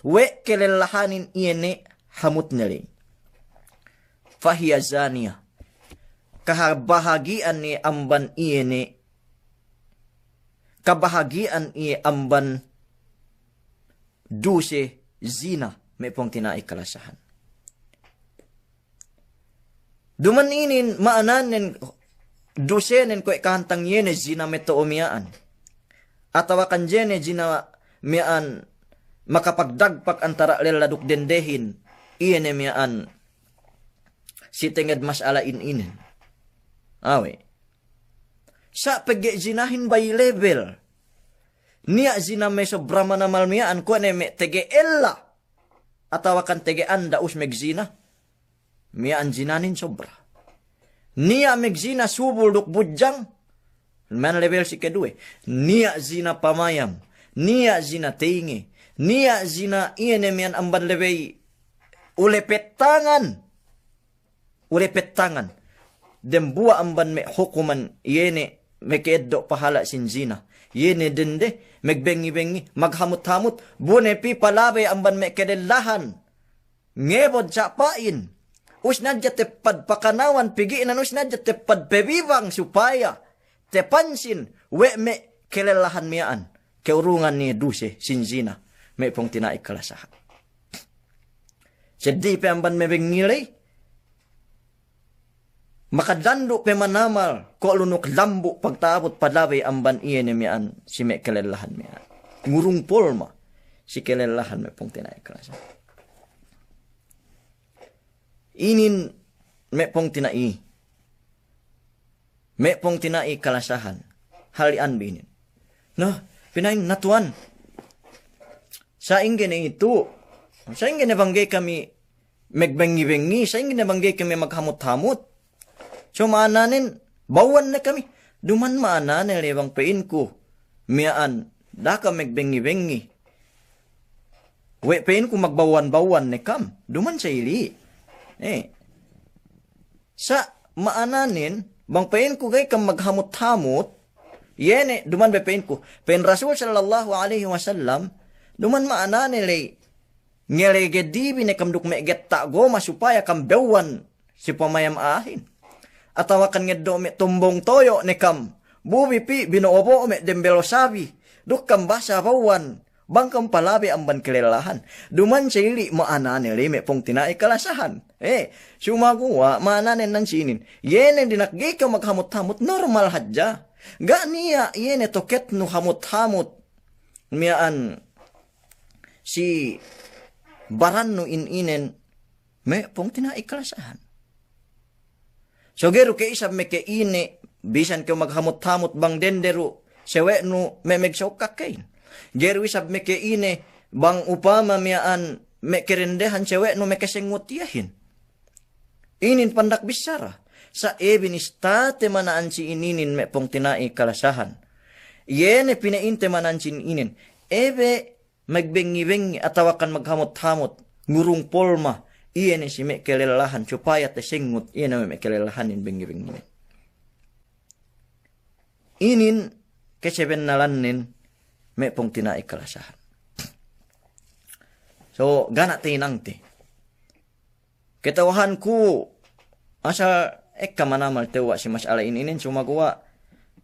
we kelelahanin iyan hamut nili. Fahiya zaniyah. Kabahagian ni amban iyan, kabahagian i amban duse zina, may pong tinaikalasahan. Duman inin maananen dusenen ko ikahantang yene zina meto umiyaan. Atawa kanjene zina miyaan makapagdagpak antara leladuk dendehin, iene miyaan si tenged masala inin. Awe. Sa pagge zinahin by level. Niya zina may sobra manamal miyaan ko ne me tege ella. Atawa kan tege anda us megzina. Miyaan zinanin sobra. Niya megzina subul duk bujang. Man level si kedue. Niya zina pamayam. Niya zina tingi. Niya zina iene miyan amban lebay ulepet tangan. Ulepet tangan. Dembuwa amban me hukuman yene mekeddo pahala sin zina. Yene dende megbengi-bengi maghamut-hamut bune pi palabay amban me kedelahan. Ngebod sa pain. Usnadya tepad pakanawan pigiinan usnadya tepad pebibang supaya tepansin we me kelelahan miyaan. Keurungan ni duse sin zina. Me pong tinaikalasahan. Jadi pe amban me bengilay makadando pe manamal ko lunok lambo pagtabot padabay amban iyan miyan si me kelelahan miyan. Ngurung polma si kelelahan me pong tinaikalasan. Inin me pong tinai. Me pong tinai kalasahan. Halian binin. No, pinain natuan. Sa ingin ito. Sa ingin nabanggay kami megbengi-bengi. Sa ingin nabanggay kami maghamot-hamot. So maananin, bawan na kami. Duman maananin, lewang pain ko. Miyaan, daka megbengi-bengi. We pain ko magbawan-bawan ni kam. Duman sa ili. Sa maananin, bang pain ko gay kam maghamot-hamot. Yene, duman be pain ko. Pain Rasul sallallahu alaihi wasallam, duman maananin lay, ngelegedibi ni kam duk meget goma supaya kam bewan si pamayam ahin. Atawakan nga do me tumbong toyo ni kam. Bubi pi binoobo me dembelo sabi. Duk kam basa bawan. Bangkam palabi ang ban kilalahan. Duman sili maananin li me pong tinaikalasahan. Sumaguwa maananin ng sinin. Yene dinakgi ka maghamot-hamot normal hadja. Ganiya yene toket no hamot-hamot. Miyaan si baran no ininen me pong tinaikalasahan. So gero ke isab me ke ine, bisan ke maghamot-hamot bang dendero, sewe no me megsokak kain. Gero isab me ke ine, bang upama miyaan me kerendehan sewe no me kesengut yahin. Inin pandak bisara, sa ebinistate manaan si ininin me pong tinai kalasahan. Yene pinainte manaan si ininin, ebe magbengi-bengi atawakan maghamot-hamot, ngurung polma, iyan si me kelelahan supaya tesengut iyan me kelelahanin bengi-bengi. Inin keseben nalanin me pong tinaikalasahan. So gana tinang ti. Ketawahan ku asa manamal tewa si masala inin sumagawa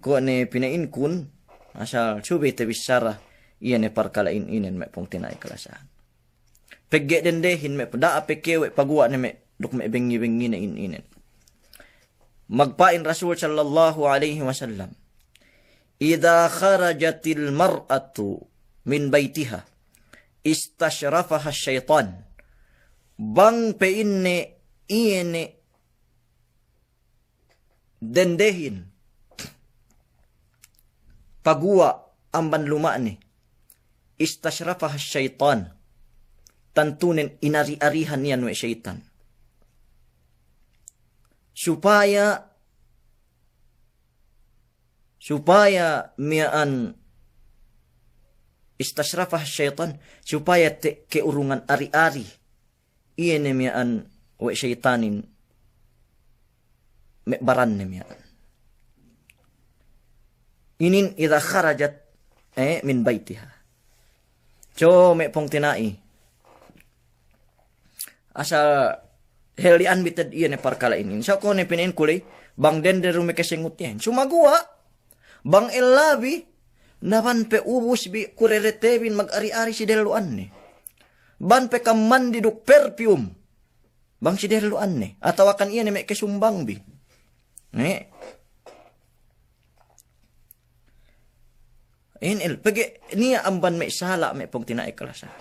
ko ni pinain kun Asal subay te bisara iyan parkalain inen me pong tinay kalasahan. Pegge dendehin me pada apekewe pagwa ne me duk me bengi-bengi na inen. Magpain Rasul sallallahu alaihi wasallam. Idza kharajatil mar'atu min baitiha istashrafaha syaitan. Bang peinne iene dendehin pagwa amban lumani istashrafaha syaitan. Tantunin inari-arihan niyan we syaitan. Supaya miaan istasrafah syaitan, supaya te keurungan ari-ari iyan miaan we syaitanin mekbaran miaan. Inin idha kharajat min baitiha. So me pong tinai asal helian bitad iyan parkala ini. So ko ne pinin kulay bang dender me kesengut yan. Sumagua bang elabi naban pe ubus bi kureretebin mag-ari-ari si deluan ni. Ban pe kaman diduk perfume bang si deluan ni. Atawakan iyan me kesumbang bi. Inil pagi niya amban me sala me pong tinaiklasa.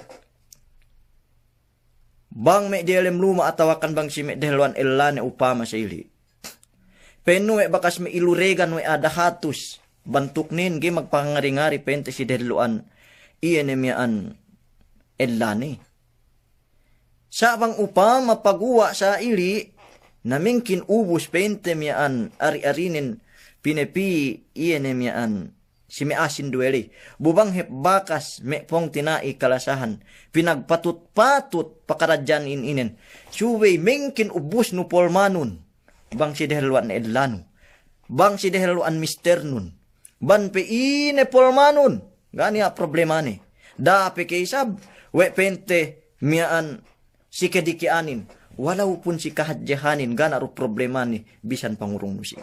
Bang me dialem luma atawakan bang si me deluan elane upama sa ili. Penu me bakas me iluregan we ada hatus. Bantuk nin gi magpangari-ngari pente si deluan iyan mian elane. Sa bang upama pagua sa ili namingkin ubus pente mian ari-arinin pinepi iyan mian si me asin dueli. Bubang hep bakas me pong tinai kalasahan. Pinagpatut-patut pakaradyan inin. Suway mingkin ubus no polmanun. Bang si deheluan na edlano. Bang si deheluan mister nun. Ban pe ine polmanun. Gani a problema ni. Da pe kaisab. We pente miaan si kedikianin. Walau pun si kahadjahanin. Gana ro problema ni. Bisan pangurong nusi.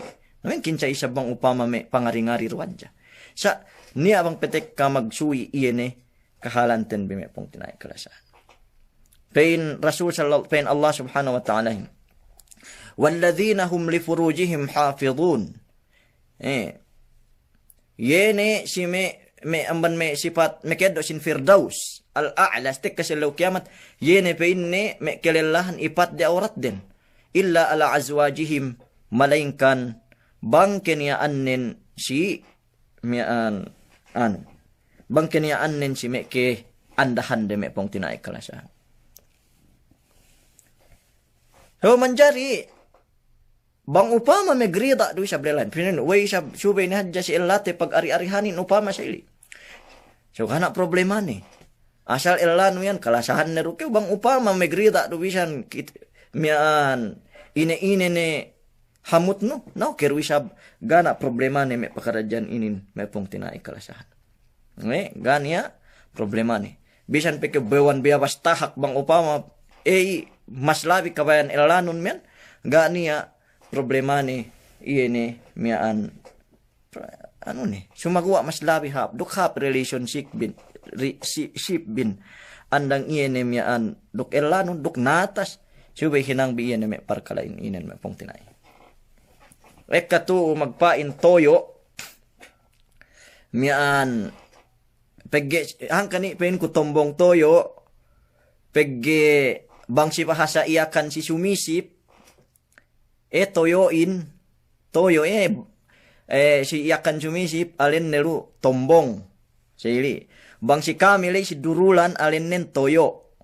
Namin kinsa isab bang upama me pangari-ngari ruwadja. Sa niya bang petek ka magsuwi iyene kahalanten bime pong tinay kalasahan. Pain Rasul sallallahu pain Allah subhanahu wa ta'ala. Walladhina hum li furujihim hafidhun. Yene si me amban me sifat me kedo sin firdaus al-a'la stik kasilaw kiamat. Yene pain ne me kelelahan ipat di aurat din. Illa ala azwajihim malaingkan bang keniyaan nin si mian bang keniyaan nin si me ke andahan de me pong tinay kalasahan. So manjari bang upama me grida do sa blelan pinin way sa subay ni hadja si elate pag ari-arihanin upama sa ili. So kana problema ni asal elano yan kalasahan na ruke bang upama me grida do bisan mian ine ne hamut no kerwisab gana problema ni me pakaradyan inin me pong tinay kalasahan. Gania problema ni bisan peke bewan biabas tahak bang upama mas labi kabayan elanon men gania problema ni iene mian ano ni sumagawa mas labi hap duk hap relationship bin andang iene mian duk elanon duk natas subay hinang bi iene me parkalain inen me pong tinay. Ekatu magpain toyo mian pegge hangkani pen ku tombong toyo pegge bang si bahasa iyakan si sumisip toyo si iyakan sumisip alin neru tombong sili bang si kamile si durulan alin nen toyo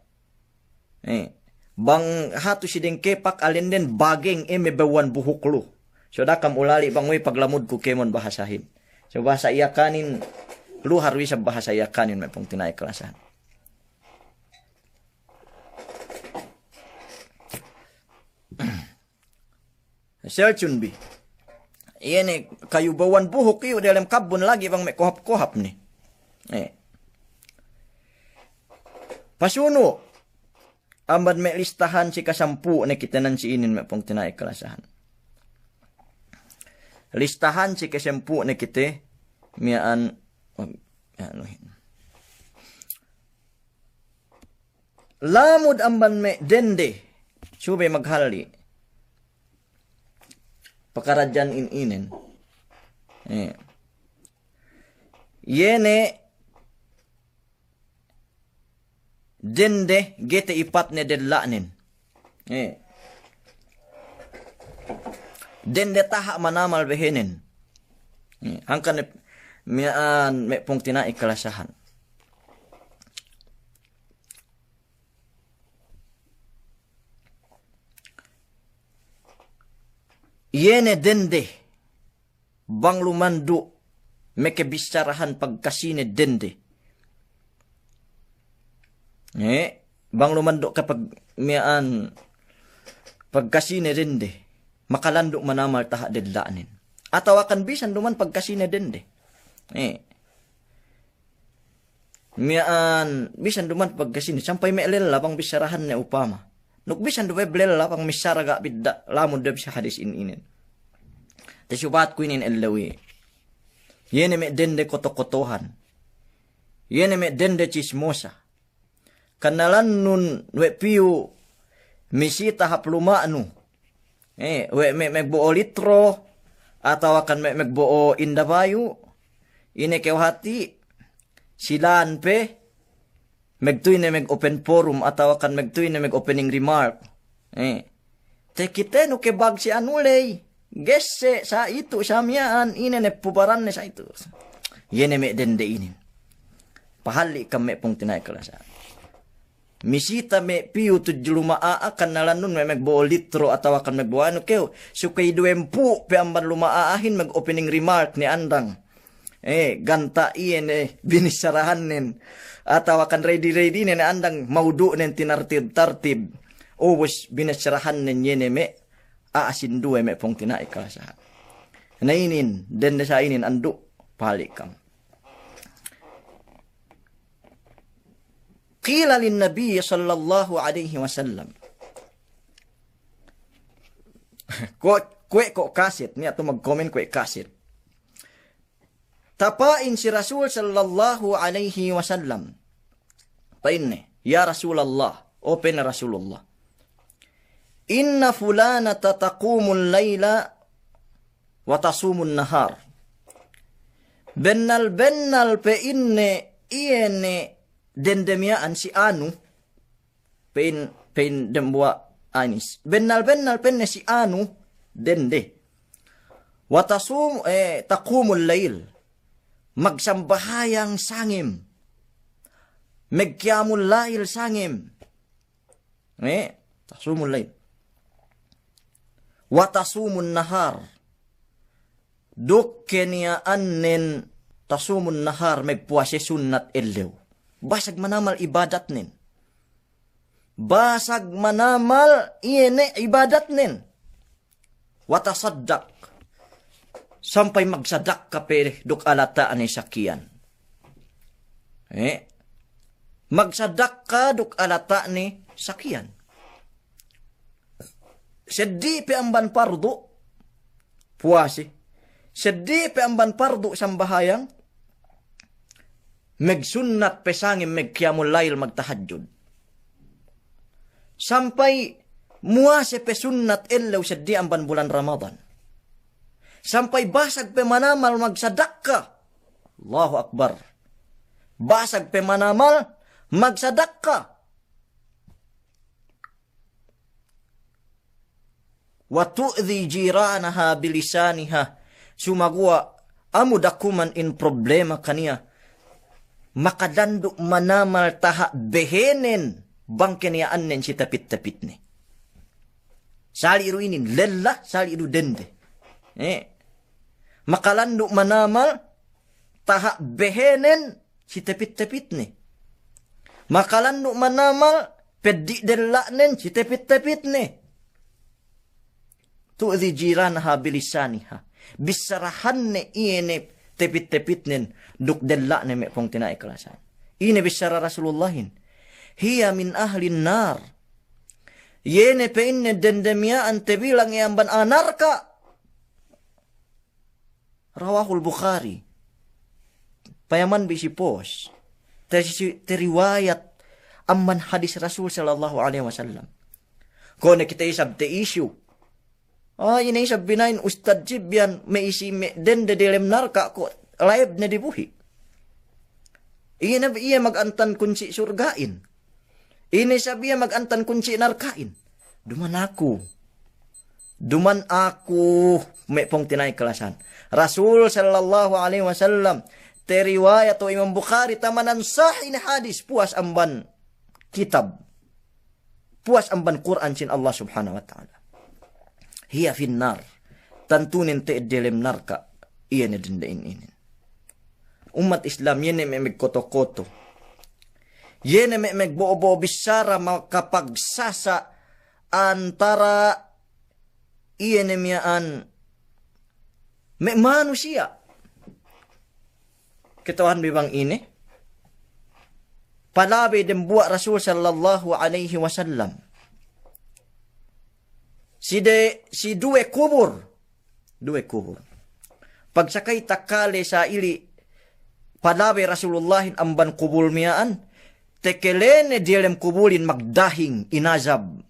bang hatu si dengkepak alin nen bageng mebawan buhuklu. So dakam ulali bang way paglamod ko kemon bahasahin. So bahasa iyakanin lu harus sa bahasa iyakanin may pong tinay kalasahan. Selchun bi. Iyan kayu bawan buhok iyo dalam kabun lagi bang may kohap-kohap ni. Pasuno ambad may listahan si kasampu na kitanan si inin may pong tinay kalasahan. Listahan si kesempu na kite mian anuhin. Lamod amban me dende. Subay maghali. Pakaradyan ininen. Yene dende gete ipat ne dellanin. Dende taha manamal behenen. Hangkan mian me pong tina ikalasahan. Yene dende bang lumandu mekebisarahan pagkasine dende. Bang lumando kapag mian pagkasine dende makalandok manamal taha dedlaanin. Atawakan bisan duman pagkasine dende. Mian bisan duman pagkasine sampay meelela pang bisarahan ne upama. Nuk bisan duwe blela pang misaraga bidda lamod da bisa hadis ininen. Tasubat ko inin elawi. Yene me dende kotokotohan. Yene me dende chismosa. Kanalan nun we piu misita haplumanu. We megbuo litro ataw akan megbuo indabayu. Ine kewhati silan pe megtuy na meg-open forum ataw akan megtuy na meg-opening remark. Te kite no kebag si anulay. Gesse sa ito sa miyaan ine ne pubaran ne sa ito. Yene me dende inin. Pahali kami pong tinay kalasa. Misita me piu tudlumaa akan nalanun me megbuo litro ataw akan megbuo ano keo. Sukay duwempu pe amban lumaahin mag-opening remark ni andang. Ganta iyan binisarahan nin. Ataw akan ready nin andang maudu nin tinartib-tartib. Ubus binisarahan nin yene me. Aasin duwe me pong tinaikalasahan. Nainin, dende sa inin andu, palikam. Qila lin Nabi sallallahu alaihi wasallam. Kwe ko kasit, niya ito mag-comment kwe kasit. Tapain si Rasul sallallahu alaihi wasallam. Painne, ya Rasulallah, open na Rasulullah. Inna fulana tatakumul layla wa tasumun nahar. Bennal pe inne iene dendemiaan si anu pein dembua anis. Bennal penne si anu dende. Wa takumul layl. Magsambahayang sangim. Megkyamul layl sangim. Tasumul layl. Watasumun nahar. Dukke niya annen tasumun nahar megpuase sunnat elew. Basag manamal ibadat nin. Basag manamal iene ibadat nin. Watasaddak. Sampai magsadak ka pe duk alata ani sakyan. Magsadak ka duk alata ni sakyan. Seddi pe amban pardo puasi. Seddi pe amban pardo sambahayang megsunnat pesangim megqiyamul lail magtahajjud. Sampai muase pe sunnat ellaw seddi amban bulan Ramadan. Sampai basag pe manamal magsadakka. Allahu Akbar. Basag pe manamal magsadakka. Wa tu'dhi jiranaha bilisaniha. Sumagwa amudakuman in problema kaniya. Makadanduk manamal taha behenen bangke niya annen si tapit-tapit ni. Sali iruinin lella, sali iru dende. Makalanduk manamal taha behenen si tapit-tapit ni. Makalanduk manamal peddi della nen si tapit-tapit ni. Tu'dhi jiranaha bilisaniha. Bisarahan ne iene tepit-tepit nen duk della ne me pong tinaiklasan. Ine bisara Rasulullahin. Hiya min ahlin nar. Yene pe inne dendemiaan tebilang iamban anarka. Rawahul Bukhari. payaman bisi pos. Teriwayat amman hadis Rasul sallallahu alaihi wasallam. Kone kita isab te issue. Ini isab binain Ustad Jibyan may isi me den de delem narka ko live na dibuhi. Iya magantan kunci surgain. Ini sabiya magantan kunci narkain. Duman aku may pong tinay kalasan. Rasul sallallahu alaihi wasallam teriwayat o Imam Bukhari tamanan sahih na hadis puas amban kitab. Puas amban Quran sin Allah subhanahu wa ta'ala. Hiya finnar. Tantunin te delem narka. Iya na dindain inin. Umat Islam yene may magkoto-koto. Yene may magbo-bo bisara makapagsasa antara yene miyaan may manusia. Kitawahan bibang ini. Palabi din buwa Rasul sallallahu alaihi wasallam. Si duwe kubur. Pagsakay takale sa ili palabi Rasulullahin amban kubul miyaan, tekelene dilem kubulin magdahing inazab,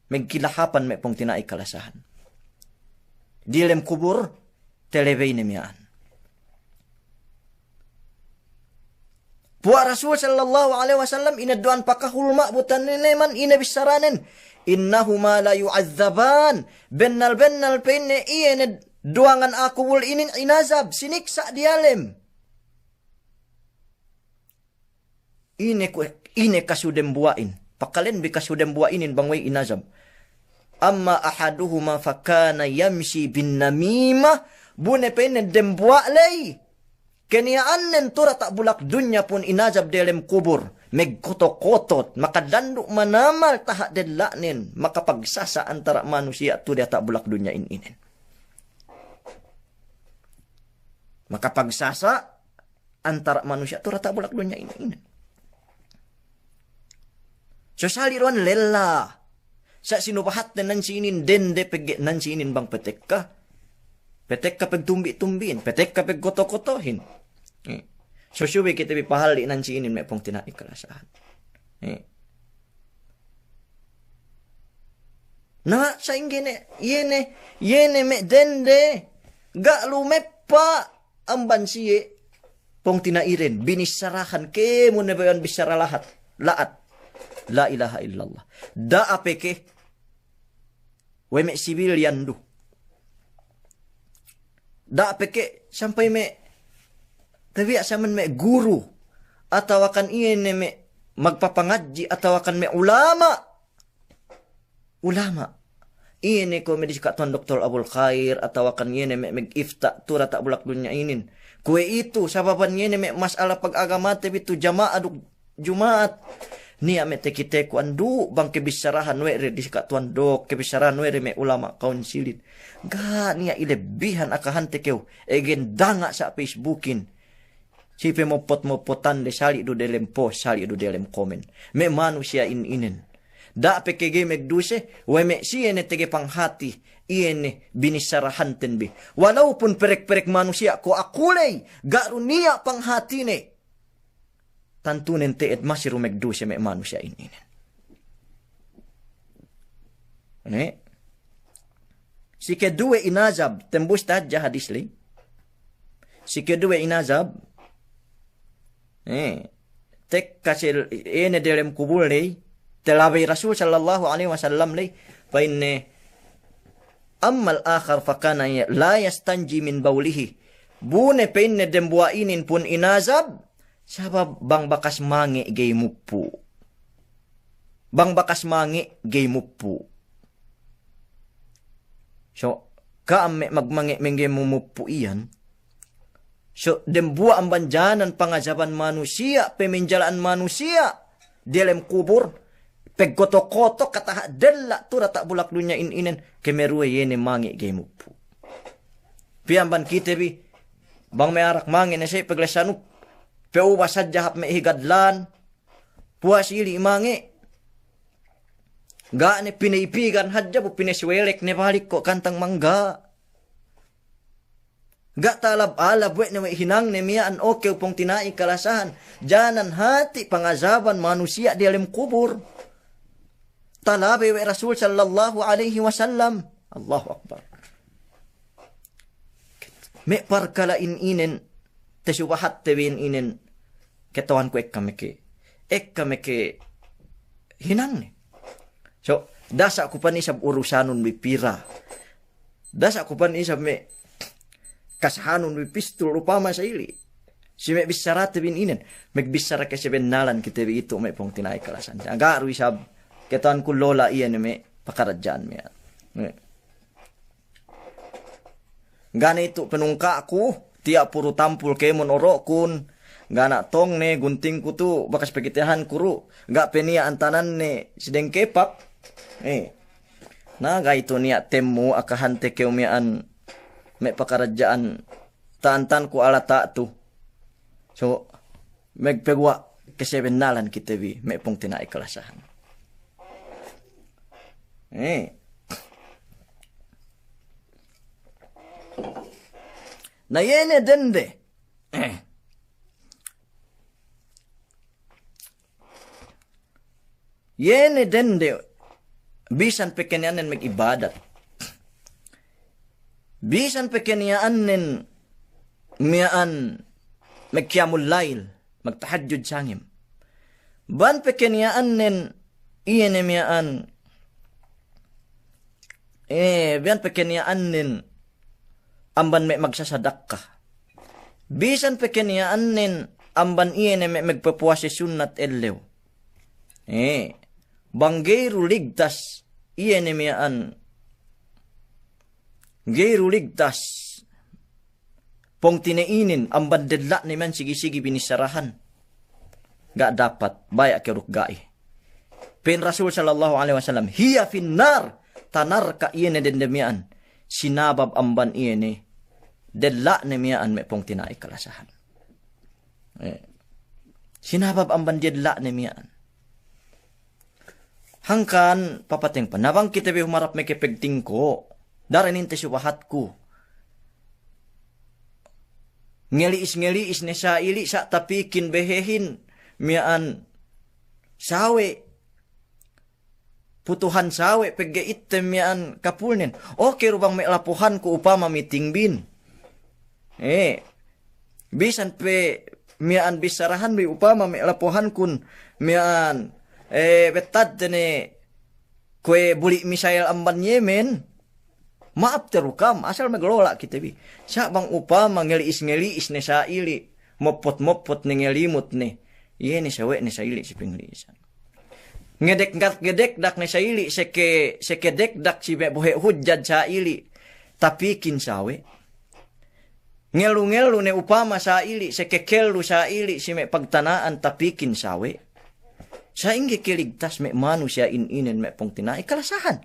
magkilahapan may pong tinay kalasahan. Dilem kubur, televene miyaan. Puwa Rasul sallallahu alaihi wasallam inaduan pakahulma butan nineman inabisaranen. Innahuma la yu'adzaban. Bennal penne iene duangan akubul inin inazab siniksa dialem. Ine kasudem buain. Pakalen bi kasudem buainin bangway inazab. Amma ahaduhuma fakana yamshi bin namimah. Bune pene dem bualay. Kaniaanen tura tak bulak dunya pun inazab delem kubur. Megkoto-kotot. Makadanduk manamal tahak dedlanin. Makapagsasa antara manusia tu dia tak bulak dunya inin. Makapagsasa antara manusia tu tak bulak dunya inin. So saliruan lela. Sa sinubahat na nansinin dende peg nansinin bang petek ka. Petek ka peg tumbi-tumbin. Petek ka peg koto-kotohin. So syuwi kita bipahali nansinin may pong tinai kalasahan. Na sa ingene yene me dende ga lumepa ang bansiye pong tinairin. Binisarahan ke mo na bayan bisara lahat. Laat. La ilaha illallah. Da apeke we me civilian du. Da apeke sampai me tabi asaman me guru atau akan iyan me magpapangadji atau akan me ulama. Iyan ko medis katuan Dr. Abul Khair atau akan iyan me mag-ifta tura tak bulak dunya inin. Kue itu sababan iyan me masalah pag-agama tabi tu jamaah du Jumat. Niya me tekite ko andu bang kebisarahan we re diskatuan dok kebisarahan we re me ulama kaunsilin. Ga niya ilebihan akahan tekeu egen danga sa Facebookin. Sipe mo potan de sali do delem post sali do delem komen. Me manusia inin. Da pekege megduse we me siene tege panghati iene binisarahan tenbi. Walaupun perek-perek manusia ko akulay garunia panghati ne. Tantunen teet masiru megduse me manusia inin. Si kedua inazab tembus tajah hadis li. Si kedua inazab tek kasil ene delem kubul li telabai Rasul sallallahu alaihi wasallam li fa inne ammal akhar fakana la yastanji min baulihi bune penne dembua inin pun inazab sabab bang bakas mange gay mupu. Bang bakas mange gay mupu. So, kaame magmange menge mumupu iyan. So, dembua ang banjanan pangajaban manusia, peminjalaan manusia, dilem kubur, pegkoto-koto kataha dela tura tak bulak dunya inin, kemerue yene mange gay mupu. Piamban kitebi, bang may arak mange na siya paglasanuk, peu wasad jahap me higadlan, puas ili imange. Ga ne pinaipigan hadja bu pineswelek ne balik ko kantang mangga. Ga talab-alab we na may hinang ni miyaan okay pong tinai kalasahan. Janan hati pangazaban manusia di alam kubur. Talabi we Rasul sallallahu alaihi wasallam. Allahu Akbar. Me parkala inin tesubahat tewin inin ketawan ko ek kami ke hinang ni. So, dasa ko pa ni sab urusanon may pira. Dasa ko pa ni sab me kasahanon may pistol upama sa ili. Si me bisara tewin inin. Magbisara ka si benalan kita ito may pong tinay kalasan. Agaru sab ketawan ko lola iyan me pakaradyan me. Gana ito penungka ako, tiap puro tampul kemon oro kun, gana tong ne gunting ko tu, bakas pagitihan kuro, ga penia antanan ne sideng kepak, na ga ito niya temu akahante keumian, may pakaradjaan, taantan ko alata tu. So, megpegwa, kasi benalan kita bi, may pong tinay kalasahan. Na yene dende. Yene dende. Bisan pekenianen mag-ibadat. Bisan pekenianen miyaan magkiyamul lail. Magtahadjud sangim. Ban pekenianen iyene miyaan biyan pekenianen amban may magsasadak ka. Bisan pekeniaan nin amban iyan may magpapuwasi sunnat elew. Banggayro ligtas iyan miyaan. Gayro ligtas pong tinainin amban dedla ni man sige-sige binisarahan. Ga dapat baya kiruk gai. Pin Rasul sallallahu alaihi wasallam hiya finnar tanar ka iyan dendemian. Sinabab amban iyan dedla na miyaan may pong tinay kalasahan. Sinabab ang bandidla na miyaan. Hangkan, papating pa, nabang kita bi humarap may kipigting ko, daranin tayo wahat ko. Ngeliis ni sa ili sa tapikin behehin, miyaan sawe, putuhan sawe, pagait miyaan kapulnin. Okay, rubang may lapuhan ko upama miting bin. Bisan pe miyaan bisarahan may upama may lapuhan kun miyaan betad ne kwe buli misail amban Yemen maap terukam asal maglola kita bi sa bang upama ngeliis ne sa ili mopot ne ngelimut ne iye ni sawe ni sa ili si pinglisan ngedek dak ne sa ili seke dek dak si buhe hujjad sa ili tapi kin sawe ngelu ne upama sa ili, sekekelu sa ili, si may pagtanaan tapikin sawe. Sa ingi kiligtas may manusia inin may pong tinay kalasahan.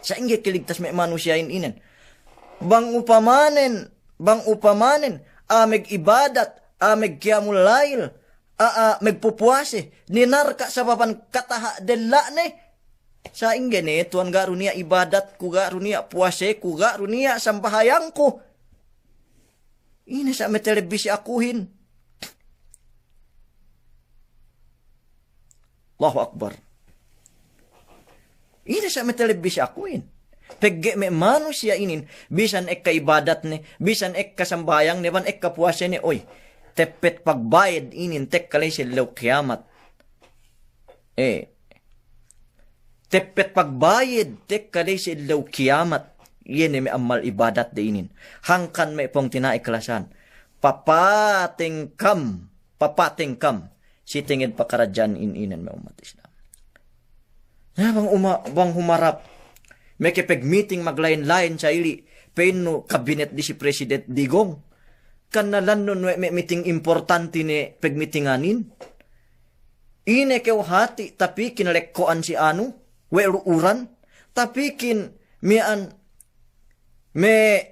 Sa ingi kiligtas may manusia inin. Bang upamanen, ameg ibadat, ameg kiamulail, megpupuase, ninarka sa papan kataha dela ne, sa inggan tuan garunia ibadat ku garunia puase ku garunia sampahayang ku. Ini sa may televisi akuhin. Allahu Akbar. Ini sa may televisi akuhin. Pegge may manusia inin. Bisan ek ka ibadat ni. Bisan ek ka sambayang ni. Ban ek ka puase ni. Oy. Tepet pagbayad inin. Tek kalay silaw kiamat. Tepet pagbayad, tek kalay si ilaw kiamat. Yan may amal ibadat da inin. Hangkan may pong tinaiklasan. Papating kam. Si tingin pakaradyan ininan may umat Islam. Bang humarap. May kipag-meeting maglain-lain sa ili. Peno kabinet di si President Digong. Kanalan nun may meeting importante ni pag-meetinganin. Ine kew hati tapi kinalekkoan si ano. Uran, tapikin mian me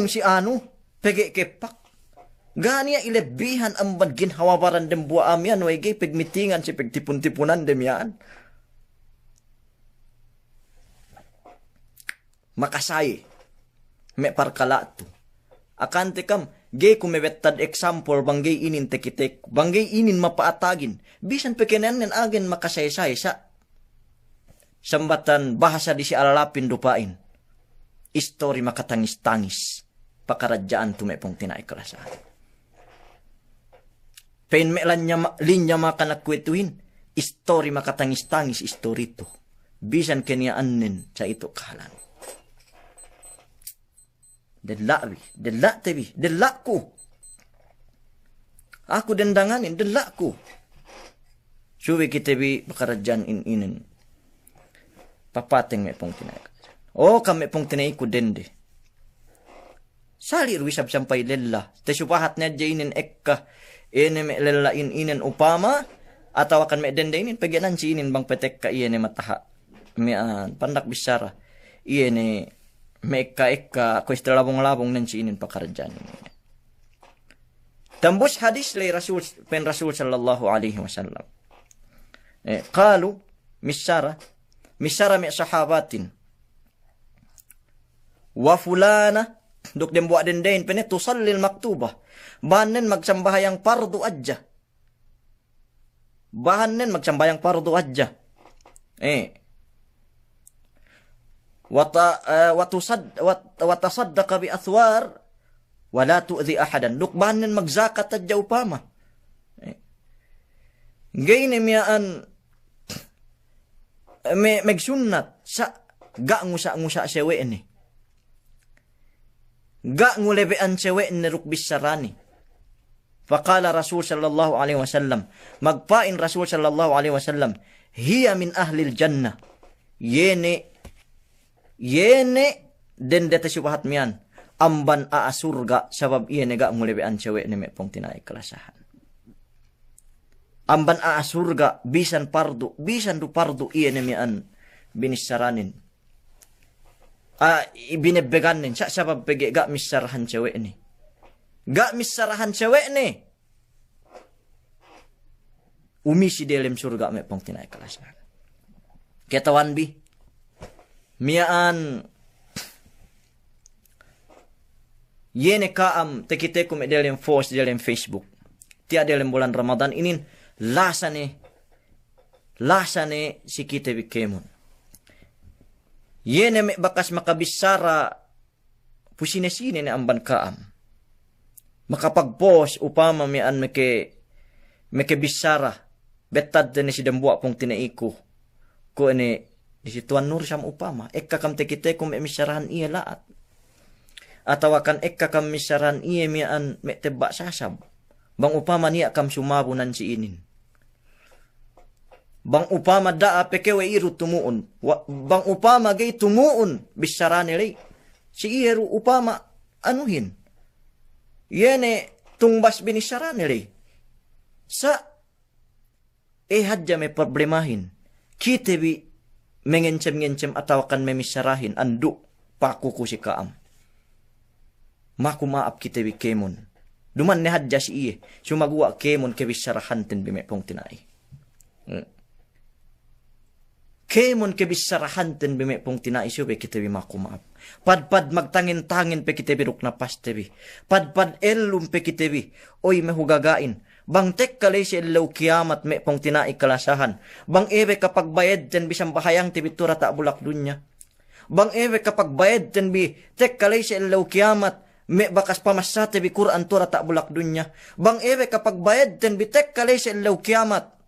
si ano pege kepak gania ilebihan ang badgin hawabaran dem buwa amyan wege pegmitingan si pegtipun-tipunan dem yan makasay Me parkala tu. Akan tekam, gay kumebettad example banggay inin tekitek, banggay inin mapaatagin. Bisan pekenan agen makasaysay sa sambatan bahasa di si alalapin dupain. Istori makatangis-tangis. Pakaradyaan tumepong tinaikalasahan. Pen melan linya makanakwetuin. Istori makatangis-tangis istori to. Bisan keniaanin sa ito kahalan. Dela tebi, dela ko. Ako dendanganin, dela ko. Suwi kitebi pakaradyaan inin. Papateng me pong tinaik. O kami pong tinay ko dende. Sali ruisab sampay lela. Te supahat na jainin ekka. Ene me lela inen upama. Atawakan me dende inin. Pagyanan si inin bang petek ka iene mataha. Mian pandak bisara. Iene me ekka. Ko istalabong-labong nan si inin pakaradyan. Tambus hadis lay Rasul sallallahu alaihi wasallam. Qalu misara me sahabatin. Wa fulana dok dem buat dendain pene tusallil maktubah bahanen magsambayang fardu ajja wa tasaddaqa bi athwar wa la tu'dhi ahadan dok bahanen magzakat ajja upama gayne miaan megsunnat sa ga ngusa sewe ni ga ngulebean sewe ni rukbis sarani. Faqala Rasul sallallahu alaihi wasallam, magpain Rasul sallallahu alaihi wasallam, hiya min ahlil jannah. Yene dendete subahat miyan, amban aasurga sabab yene ga ngulebean sewe ni mepong tinay kalasahan. Amban aasurga bisan du pardu yene miyan binisaranin. Ibinebeganin sa sabab pege ga misarahan cewek ni. Ga misarahan cewek ni. Umisi dalam surga me pong tinay kalasahan. Ketawan bi. Miaan yene kaam tekite ko me dalam post dalam Facebook. Tia dalam bulan Ramadan inin lasane si kita bikemon. Yene me bakas makabisara pusine-sine ni amban kaam. Makapagpos upama mian meke bisara betad ni si dambua pong tinaiku. Ko ni di situan nur sam upama ekka kam tekite kum emisarahan iya laat. Atawakan ekka kam misarahan iya mian me tebak sasab. Bang upama niya kam sumabunan si inin. Bang upama daa pekewe iru tumuun. Bang upama gay tumuun bisarani lay. Si iru upama anuhin. Yene tungbas binisarani lay. Sa hadja may problemahin. Kite bi mengencem atawakan may misarahin. Andu pakuku si kaam. Makumaap kite bi kemon. Duman ne hadja si iye. Sumagwa kemon ke bisarahan ten bimepong tinay. Kemon kebisarahan ten bime pong tinaiso be kita bimakumaap. Padpad magtangin-tangin pe kita biruk na pastebi. Padpad elum pe kita bi. Oy mehugagain. Bang tek kalay si elaw kiamat me pong tinai kalasahan. Bang ewe kapag bayad ten bisang bahayang tibitura ta bulak dunya. Bang ewe kapag bayad ten bi tek kalay si elaw kiamat me bakas pamasate bi Quran tura ta bulak dunya. Bang ewe kapag bayad ten bi tek kalay si elaw kiamat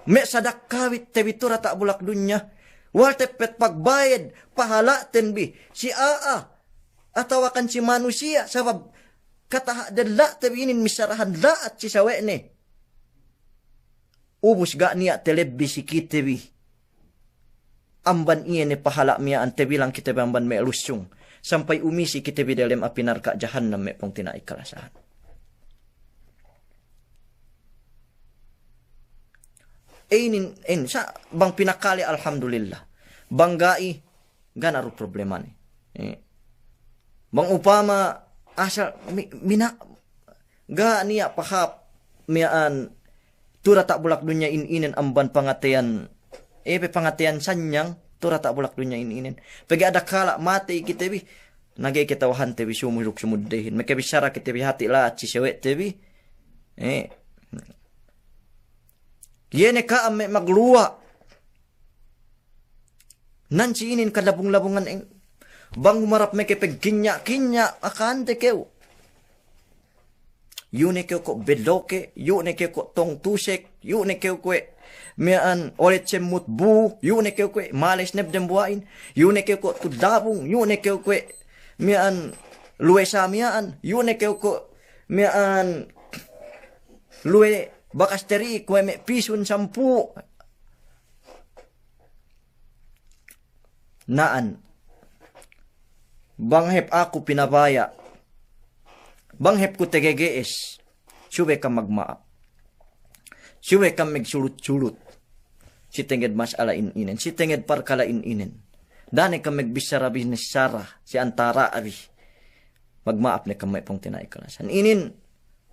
me sadak kawit tebitura tak bulak dunya. Wal tepet pagbayad pahala tenbi si aa atawakan si manusia sabab kata dala tebinin misarahan laat si sawe ne. Ubus ga niya telebi si kitebi. Amban iya ne pahala miya ante bilang kita amban me lusyong sampai umisi kitebi dalam api narka jahannam me pong tinai kalasahan. Sa bang pinakali alhamdulillah. Banggai ganaru problema ni. Bang upama asal mina ga niya pahap miaan tura tak bulak dunya inin amban pangatian pangatian sanyang Tura tak bulak dunya inin. Pagi ada kala mati kita bi. Nagay kita wahan tebi sumuruk sumuddehin. Maka bisyara kita bi hati la at sisawet tebi. Yene ka ame magluwa. Nansi inin kadabung-labungan eng. Bang humarap me kepeg kinya akante kew. Yune kew ko beloke, yune kew ko tong tusek, yune kew ko mian olet cemut bu, yune kew ko males neb dem buain, yune kew ko tudabung, yune kew ko mian luwe samian, yune kew ko mian luwe bakasteri ko me pisun sampu. Naan banghep ako pinabaya. Banghep ko tegegees. Suwe ka magmaap. Suwe ka magsulut-sulut. Si tenged mas ala ininen. Si tenged par kala ininen. Dane ka magbisara binisara. Si antara abi. Magmaap na kamay pong tinaikalasan. Inin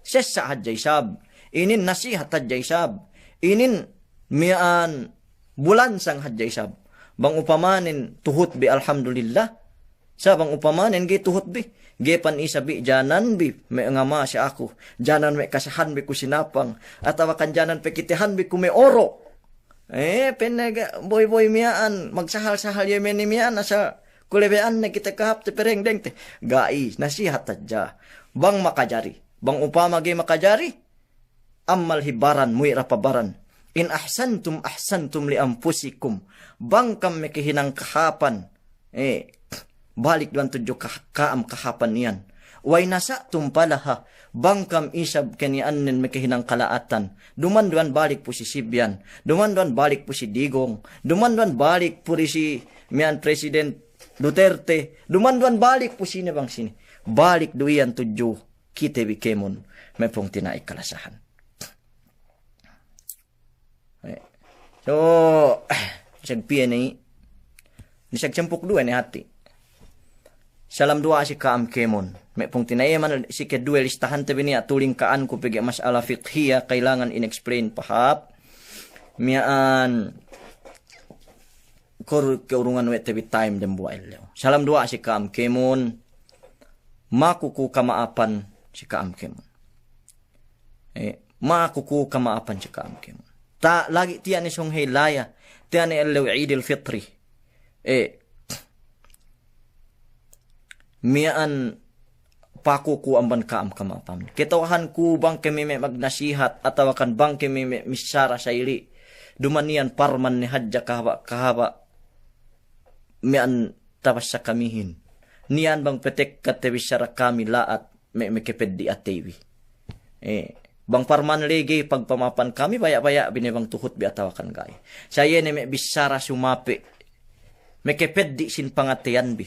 sesa hadjay sab. Inin nasihat hadjay sab. Inin mian bulansang hadjay sab. Bang upamanin tuhut bi alhamdulillah. Sabang upamanin gi tuhut bi. Gepan isabi janan bi me ngama siya ako. Janan me kasahan bi ku sinapang. At awakan janan pe kitihan bi ku me oro. Penega boy miyaan. Magsahal-sahal yemen ni miyaan. Asa kulebean na kita kahap te pereng deng te. Gai nasihat tadja. Bang makajari. Bang upama gi makajari. Ammal hibaran muira pabaran. In ahsantum li ampusikum. Bang kam me kihinang kahapan. Balik duan tujuh kaam kahapan niyan. Way nasa tumpalaha. Bangkam isab kanianin mekahinang kalaatan. Duman balik po si Sibyan. Duman balik po si Digong. Duman balik po si mian President Duterte. Duman balik po sini bang sini. Balik duyan tujuh kite bikemon. May pong tinaikalasahan. So, isag PNA. Isag sempuk dua ni hati. Salam dua si kaam kemon. May pong tinayaman si kedua listahan tabi niya tuling kaan ko pigi masala fiqhiya kailangan inexplain pahap. Miyaan keurungan wet tabi time dem buwa ilaw. Salam dua si kaam kemon. Makuku kamaapan si kaam kemon. Makuku kamaapan si kaam kemon. Ta lagi tiyan ni song hilaya. Tiyan ni ilaw Eidil Fitri. Miyaan pakuku amban kaam kamapam. Kitawahan ku bang kami may magnasihat atawakan bang kami may misara sa ili. Dumanian parman ni hadja kahaba. Miyaan tapas sa kamihin. Niyan bang petek katebisara kami laat may keped di atewi. Bang parman legi pagpamapan kami baya-baya binibang tuhot bi atawakan gay. Saya ni may bisara sumapi. May keped di sin pangatian bi.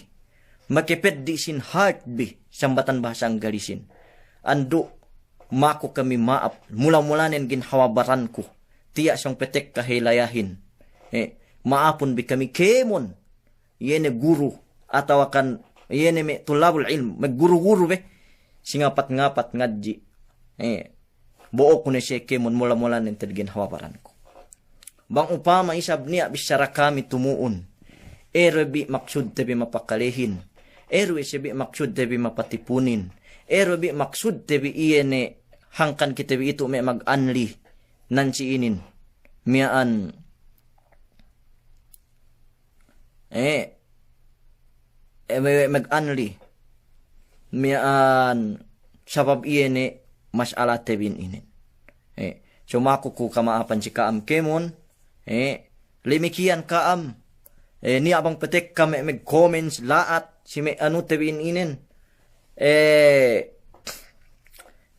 Makipet di sin heart bi sambatan bahasang galisin. Ando mako kami maap mula-mulanin ginhawabaran ko. Tiya siyang petek kahilayahin. Maapon bi kami kemon. Yene guru atawakan yene me tulabul ilm magguru-guru be. Singapat-ngapat ngadji. Buo ko na siya kemon mula-mulanin tad ginhawabaran ko. Bang upama isab niya bisara kami tumuon. Erebi maksud tabi mapakalihin. Erwe sebi maksud tebi mapatipunin. Erwe maksud tebi iyene hangkan kita itu may mag-anli nansi inin. Miyaan mag-anli. Miyaan sabab iyene mas ala tebin inin. So makuku kamaapan si kaam kemon. Limikian kaam. Ni abang petek kami mag-comments laat. Si may ano tabiin inin.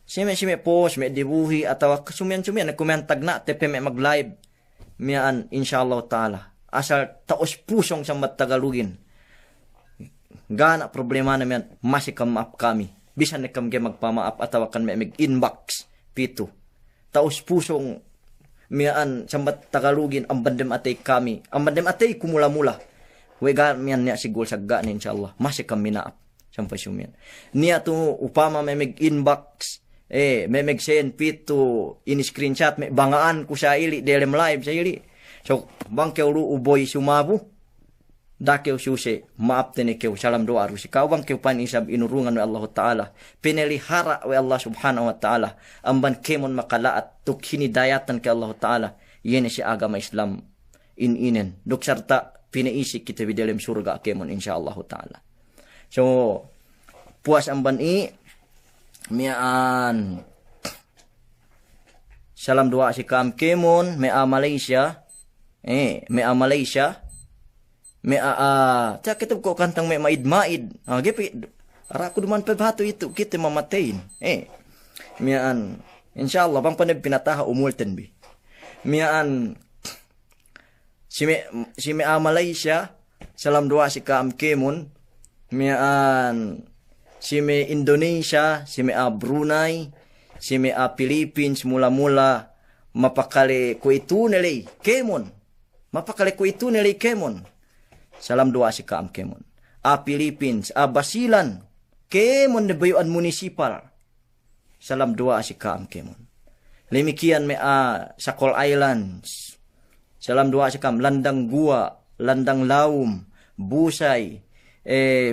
Si may post, may dibuhi, atawa sumiyan, nagkomentag na, tepe may mag-live. Miyaan, inshallah ta'ala. Asal taos pusong sa matagalugin. Gana problema namin, masikam maap kami. Bisan na kami magpamaap, atawa kan may mag-inbox, pito. Taos pusong, miyaan, sa matagalugin, ang bandem atay kami. Ang bandem atay kumula-mula. Wega miyan niya sigul sagga ni inshallah. Masih kami naap. Sampai sumiyan. Niya to upama may mag-inbox. May mag-send pito. In-screenshot. May bangaan ko sa ili. Delem live sa ili. So, bang kaya uboy sumabu. dakew susi maaf tene kew salam doa rusi kawang kew pan isab inurungan wa Allah Ta'ala pinelihara wa Allah subhanahu wa ta'ala amban kemon makalaat tuk hinidayatan ke Allah Ta'ala yene si agama Islam inen duk serta pinaisik kita di dalam surga kemon insyaallah Ta'ala. So puas amban mian salam doa si kam kemon mea Malaysia mea Malaysia tiyak kita kok kantang me maid gepi araku duman pe batu itu kita mamatain mian insyaallah bang pandai pinataha umulten bi mian si me Malaysia salam doa si kam kemun mian si me Indonesia si me Brunei si me Philippines mula-mula mapakale ko itu nilai kemun mapakale ko itu nilai kemun. Salam doa si kaam kemon. Philippines, Basilan, kemon de bayuan municipal. Salam doa si kaam kemon. Lemikian me Sakol Islands. Salam doa si kaam Landang Gua, Landang Laum, Busay,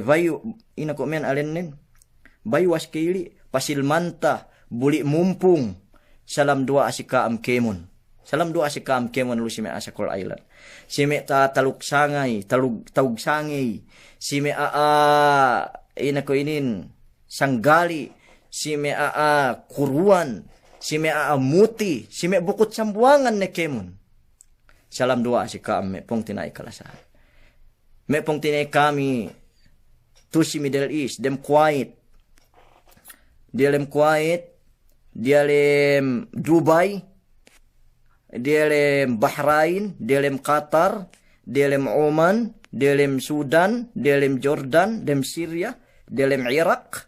Bayu, ina ko men alen Bayu Waskili, Pasilmanta, Buli Mumpung. Salam doa si kaam kemon. Salam doa si kaam kemon lu si me Sakol Island. Si me taluk sangay, taug sangay, si me ina ko inin sanggali, si me kuruan, si me muti, si me bukot sambuangan ne kemon. Salam doa si kaam me pong tinay kalasahan. Me pong tinay kami to si Middle East, dem quiet, dialem Dubai, dialem Bahrain, dialem Qatar, dialem Oman, dialem Sudan, dialem Jordan, dialem Syria, dialem Iraq.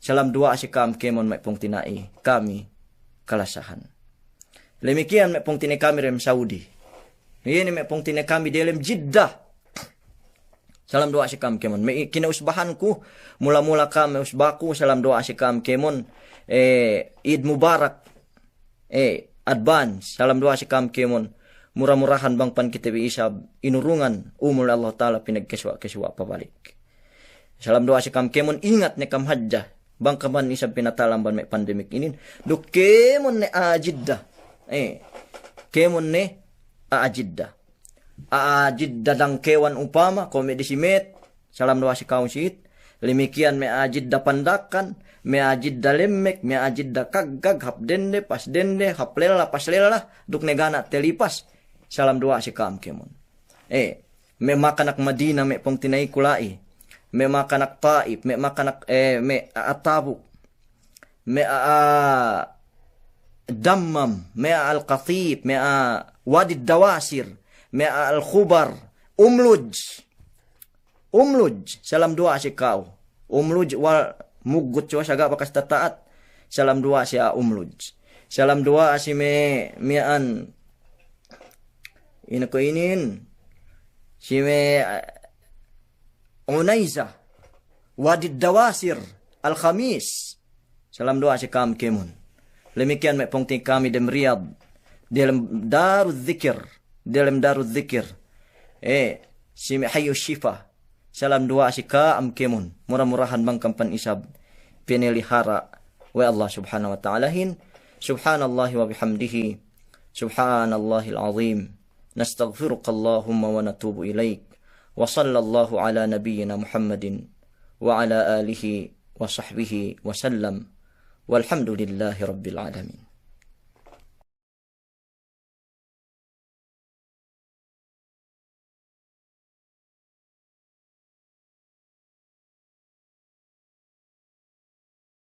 Salam doa si kam kemon may pong tinai kami kalasahan. Lemikian may pong tinai kami rem Saudi. Ini may pong tinai kami dialem Jeddah. Salam doa si kam kemon. May kinausbahan ko mula-mula kami usbaku salam doa si kam kemon. Eid Mubarak. Advance. Salam doa si kam kemon. Murah-murahan bang pan kita biisab inurungan umul Allah Ta'ala pinagkeswa pabalik. Salam doa si kam kemon. Ingat ne kam hajjah. Bang kaman isab pinatalam ban may pandemik inin. Do kemon ne Jeddah. Kemon ne Jeddah. Jeddah dang kewan upama kome disimet. Salam doa si kaunsit. Limikian me Jeddah pandakan. Me Jeddah lemek, me Jeddah kaggag, hap dende, pas dende, hap lela, pas lela, duk negana telipas. Salam doa si kam kemon. Me makanak Madina, me pong tinay kulai. Me makanak Taif, me makanak, me Atabu. Me Dammam, me Al-Qatif, me Wadi Dawasir, me Al-Khubar, Umluj. Salam doa si kau. Umluj wal mugut coba saga bakas taat. Salam doa si Umluj. Salam doa si mian. Ina ko inin. Si Unaiza. Wadi Dawasir. Al-Khamis. Salam doa si kam kemon. Lemikian may pongting kami dem Riyadh. Dalam Darul Dzikir. Si Hayu Shifa. Salam doa si kaam kemon. Murah-murahan bang kampan isab. Pinelihara wa Allah subhanahu wa ta'alahin. Subhanallahi wa bihamdihi. Subhanallahil azim. Nastaghfiruka Allahumma wa natubu ilaik. Wa sallallahu ala nabiyyina Muhammadin. Wa ala alihi wa sahbihi wa sallam. Walhamdulillahi rabbil alamin.